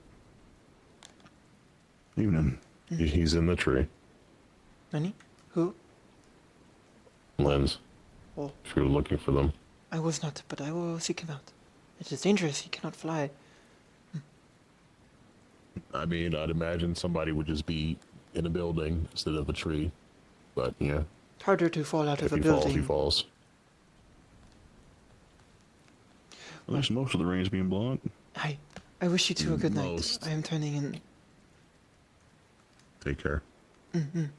Evening. He's in the tree. Nani? Who? Lens. Oh. If you're looking for them. I was not, but I will seek him out. It is dangerous. He cannot fly. I mean, I'd imagine somebody would just be in a building instead of a tree. But, yeah. Harder to fall out of a building. If he falls. At least most of the range being blocked. I wish you two a good night. I am turning in. Take care. Good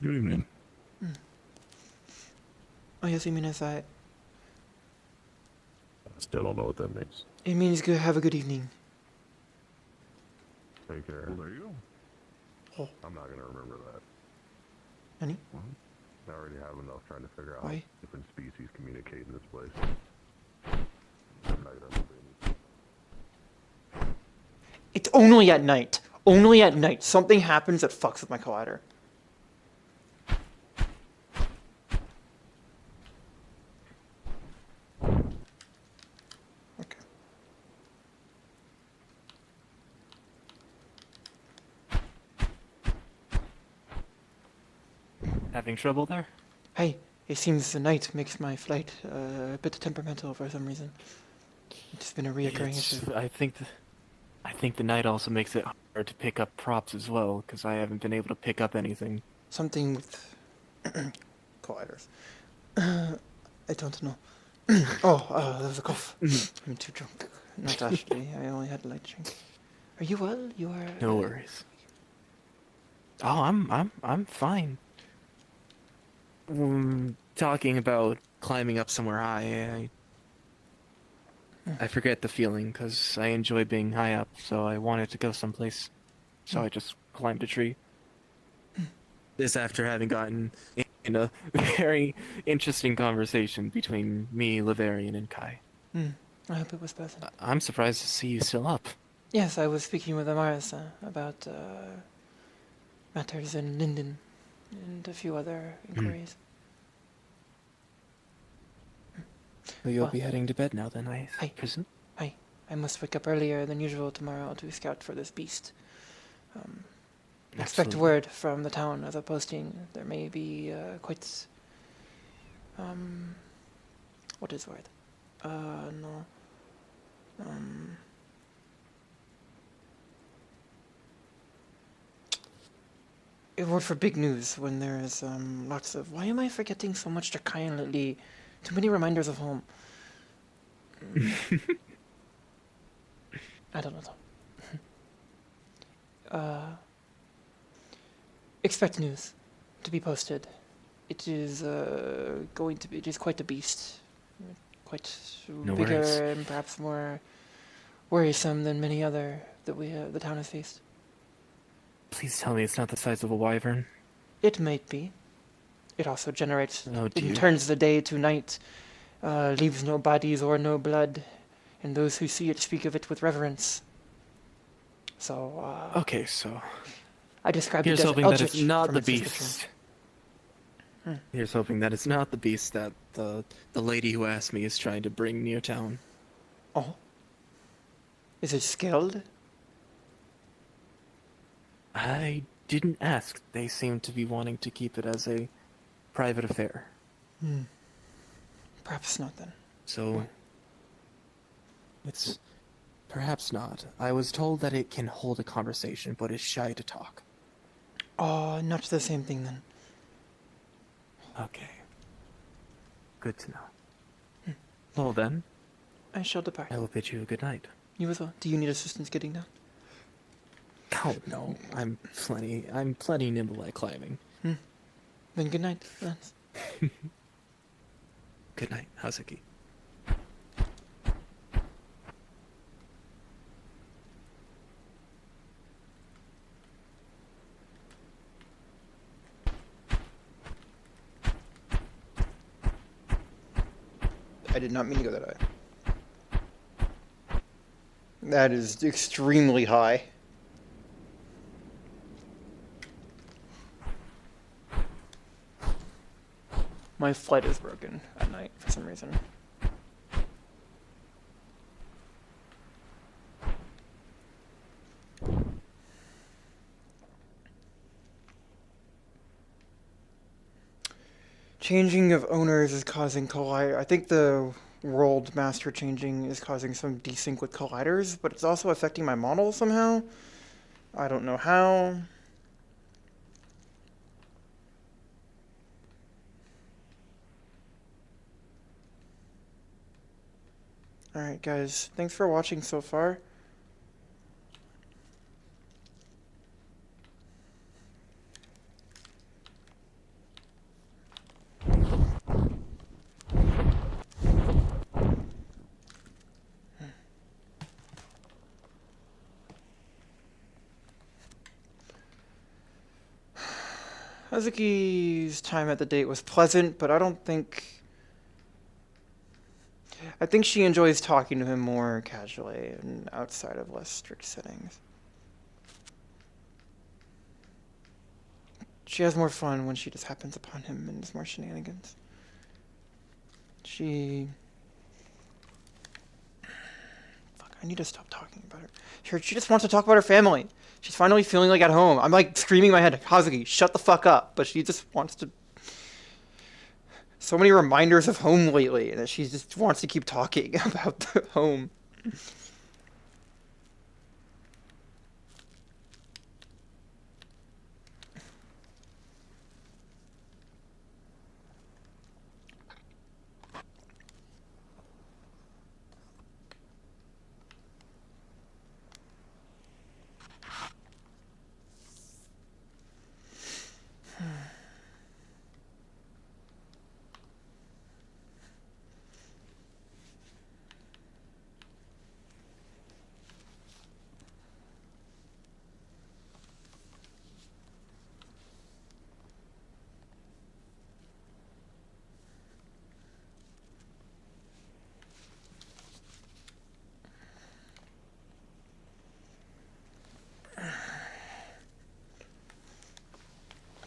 evening. Oyasumi nasai. I still don't know what that means. It means have a good evening. Take care. Well, there you go. Oh. I'm not going to remember that. Nani? I already have enough trying to figure out Why? how different species communicate in this place. I'm not gonna remember any. It's only at night. Only at night. Something happens that fucks with my collider. Okay. Having trouble there? Hey, it seems the night makes my flight a bit temperamental for some reason. It's been a reoccurring issue. I think the night also makes it hard to pick up props as well, because I haven't been able to pick up anything. Something with colliders. I don't know. That was a cough. I'm too drunk. Not actually. I only had a light drink. Are you well? You are. No worries. Oh, I'm fine. Talking about climbing up somewhere high, I forget the feeling because I enjoy being high up, so I wanted to go someplace. So I just climbed a tree. This after having gotten in a very interesting conversation between me, Laverian, and Kai. I hope it was pleasant. I'm surprised to see you still up. Yes, I was speaking with Amaris about matters in Linden and a few other inquiries. Well, you'll Well, be heading to bed now then, I presume? I must wake up earlier than usual tomorrow to scout for this beast. Expect Absolutely. word from the town of a posting. There may be quite... what is the word? No. A word for big news when there is lots of... Why am I forgetting so much Drakian lately? Too many reminders of home. I don't know. Expect news to be posted. It is going to be... It is quite a beast. Quite No bigger worries. and perhaps more worrisome than many other that the town has faced. Please tell me it's not the size of a wyvern. It might be. It also generates... Oh dear. It turns the day to night, leaves no bodies or no blood, and those who see it speak of it with reverence. So, Okay, so I described it here's as hoping that eldritch it's not from the its description. beast. Here's hoping that it's not the beast that the lady who asked me is trying to bring near town. Oh. Is it skilled? I didn't ask. They seem to be wanting to keep it as a private affair. Perhaps not then. So it's perhaps not. I was told that it can hold a conversation, but is shy to talk. Oh, not the same thing then. Okay. Good to know. Well then, I shall depart. I will bid you a good night. You as well. Do you need assistance getting down? Oh no, I'm plenty nimble at climbing. Then good night, Lance. Good night, Hazuki. I did not mean to go that high. That is extremely high. My flight is broken at night for some reason. Changing of owners is causing collider. I think the world master changing is causing some desync with colliders, but it's also affecting my model somehow. I don't know how. Alright guys, thanks for watching so far. Hazuki's time at the date was pleasant, but I think she enjoys talking to him more casually and outside of less strict settings. She has more fun when she just happens upon him and there's more shenanigans. Fuck, I need to stop talking about her. She just wants to talk about her family. She's finally feeling like at home. I'm like screaming in my head, Hazuki, shut the fuck up. But she just wants to... So many reminders of home lately, and she just wants to keep talking about the home.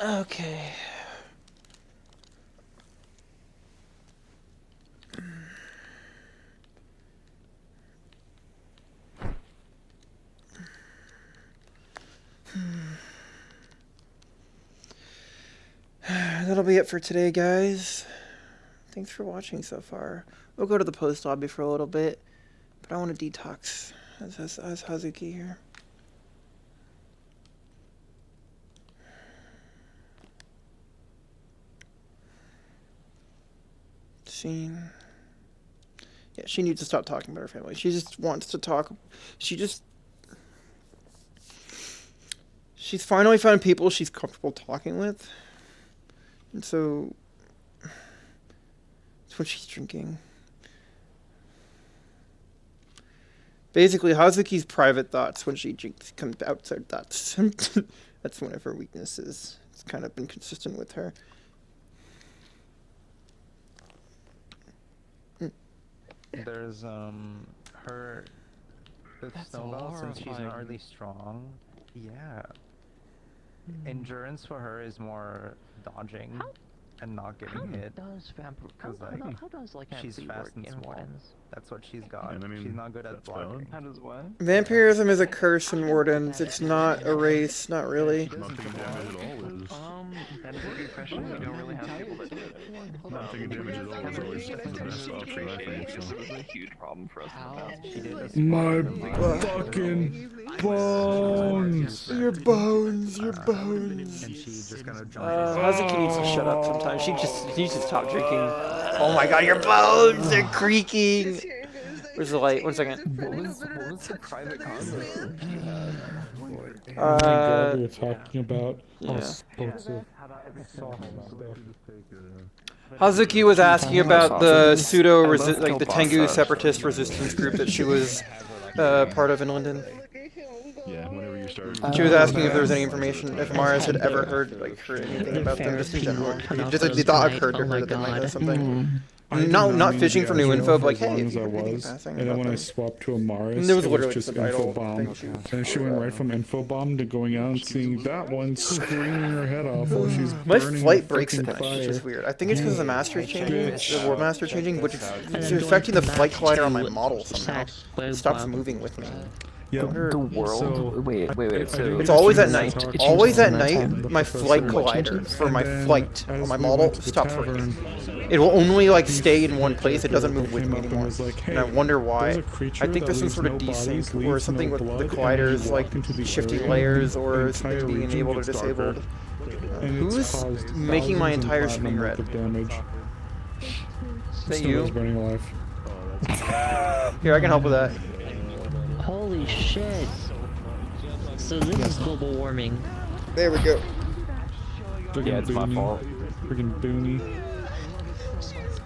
Okay. That'll be it for today, guys. Thanks for watching so far. We'll go to the post lobby for a little bit, but I want to detox as Hazuki here. Scene. Yeah, she needs to stop talking about her family. She just wants to talk. She's finally found people she's comfortable talking with. And so it's when she's drinking. Basically, Hazuki's private thoughts when she drinks come outside thoughts. That's one of her weaknesses. It's kind of been consistent with her. There's her with Snowball, since she's not really strong. Yeah. Endurance for her is more dodging and not getting hit. How does she's fast and small. That's what she's got. And I mean, she's not good at blocking. How does what? Vampirism is a curse in Wardens. It's not a race, not really. Not taking damage at all is... That is a good question. We don't really have people that do it. Not taking damage at all is always the best option, I think. This was a huge problem for us in the past. My fucking bones! Your bones, your bones. And she just kind of Hazuki needs to shut up sometimes. She needs to stop drinking. Oh my god, your bones are creaking! Where's the light? 1 second. What was the private convo? Oh my god, we were talking about all yeah. sorts of soft stuff. Hazuki was asking about the like the Tengu separatist resistance group that she was part of in London. Yeah, whenever you start... She was asking if there was any information, if Mars had ever heard anything about them, just in general. Just like, they thought I've heard that they might know something. Not fishing for new info, but like, hey, if you heard anything passing and then when about I them. swapped to Amaris, And there was it literally just just an idle infobomb. thing. And she went right from infobomb to going out and seeing that one screaming her head off while she's My burning flight the breaks at fucking night, which is fire. weird. I think it's because the master's changing, Bitch. the World Master changing, which is affecting the flight collider on my model somehow. It stops moving with me. Yeah, The world? Wait. So It's always at night. Always at night, my flight collider for my flight on my model stops working. It will only like stay in one place. It doesn't move with me anymore. And I wonder why. I think there's some sort of desync or something with the colliders, like shifting layers or something being enabled or disabled. Who's making my entire screen red? Is that you? Burning alive. Here, I can help with that. Holy shit. So this is global warming. There we go. Yeah, it's my fault. Freaking boomy.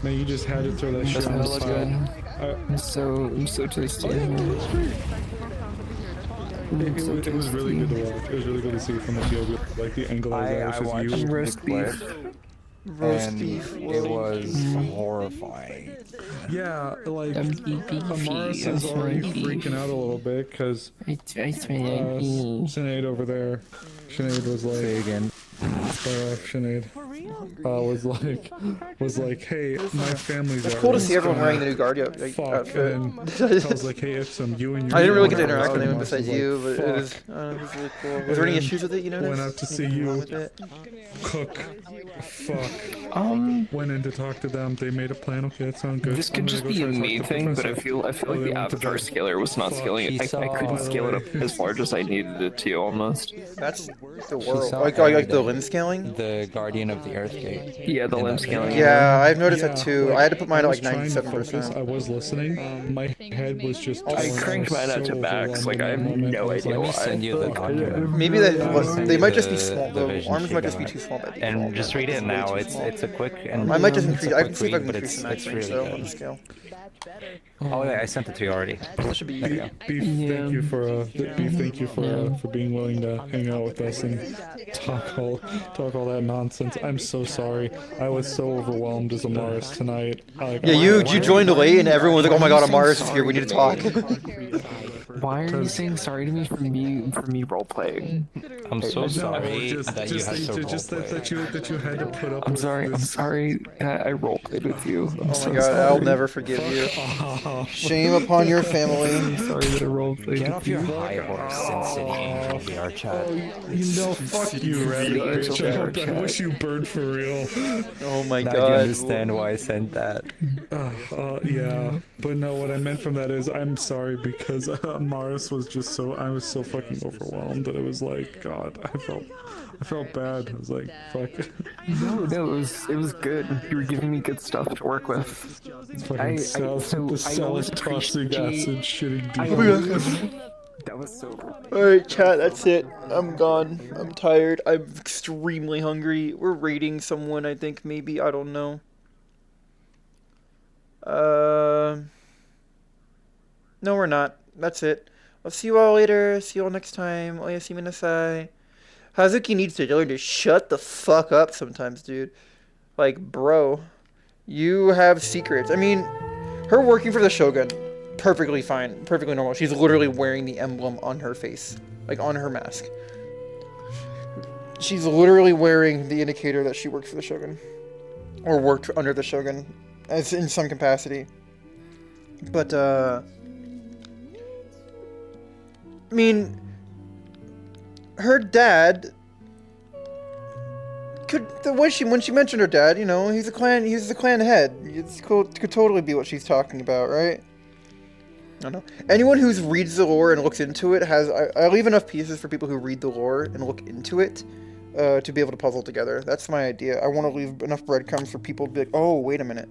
Man, you just had to throw that shit on the side. I'm so tasty. It was really good to watch. It was really good to see from the POV, like the angle I was at, I was watched just you. roast beef. Roast and beef. it was horrifying. Yeah, like Amaris is already freaking out a little bit because Sinead over there, Sinead was like, Sinead was like, hey, my family's It's out. cool to see everyone wearing the new guard Fuck. outfit. And I was like, hey, Ipsum, you and your I didn't really get to family interact with are anyone out. besides I was you, like, but it was really cool. Was there any issues with it, you noticed? Went out to see Anything wrong you. with it? Cook. Fuck. Went in to talk to them. They made a plan. Okay, that sounds good. This could just be a me thing, but I feel like the avatar scaler was not scaling it. I couldn't scale it up as large as I needed it to almost. That's the world. Like the limb scaling? The Guardian of the Earth Gate. Yeah, the limb scaling. Yeah, I've noticed that too. I had to put mine at like trying to focus. 97%. I was listening. My head was just. I cranked mine out to max. Like I have no idea why. Send you the document. Maybe they might just be small. The arms might just be too small. And just read it now. It's a quick and. I might just increase. I can see if I read, can but increase the max range though on the scale. Oh yeah, I sent it to you already. That should be easy. Beef, thank you for being willing to hang out with us and talk all that nonsense. I'm so sorry. I was so overwhelmed as Amaris tonight. Yeah, you joined late and everyone was like, "Oh my God, Amaris is here. We need to talk." Why are you saying sorry to me for me roleplaying? I'm so sorry that you had to roleplay. that you had to put up. I'm sorry. I roleplayed with you. Oh my God, I'll never forgive you. Shame upon your family. I'm sorry that I roleplayed. Get off your high horse and sit in VR chat. Fuck you, Rabbit bitch. I wish you burned for real. Oh my Now God. you understand why I sent that. Yeah, but no, what I meant from that is I'm sorry because Maris was just so I was so fucking overwhelmed that it was like God, I felt bad. I was like, fuck. No, it was good. You were giving me good stuff to work with. Fucking salicylic toxic acid shitting That was so. Alright, chat, that's it. I'm gone. I'm tired. I'm extremely hungry. We're raiding someone, I think, maybe. I don't know. No, we're not. That's it. I'll see you all later. See you all next time. Oyasumi nasai. Hazuki needs to learn to shut the fuck up sometimes, dude. Like, bro. You have secrets. I mean, her working for the Shogun, perfectly fine. Perfectly normal. She's literally wearing the emblem on her face. Like, on her mask. She's literally wearing the indicator that she worked for the Shogun. Or worked under the Shogun. As in some capacity. But, I mean, her dad could when she mentioned her dad, you know, he's the clan head. It's cool. It could totally be what she's talking about, right? I don't know. Anyone who reads the lore and looks into it has. I leave enough pieces for people who read the lore and look into it to be able to puzzle together. That's my idea. I want to leave enough breadcrumbs for people to be like, oh, wait a minute,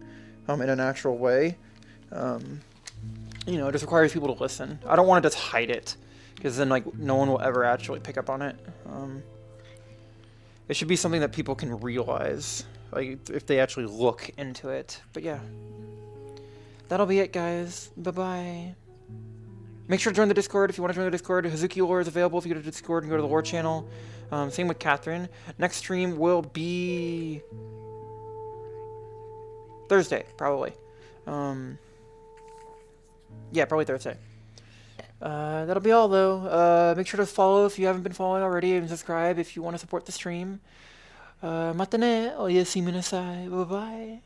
in a natural way. You know, it just requires people to listen. I don't want to just hide it, because then, like, no one will ever actually pick up on it. It should be something that people can realize, like, if they actually look into it. But yeah. That'll be it, guys. Bye-bye. Make sure to join the Discord if you want to join the Discord. Hazuki lore is available if you go to the Discord and go to the lore channel. Same with Catherine. Next stream will be Thursday, probably. Yeah, probably Thursday. That'll be all, though. Make sure to follow if you haven't been following already, and subscribe if you want to support the stream. Mata ne, oyasumi nasai, bye-bye.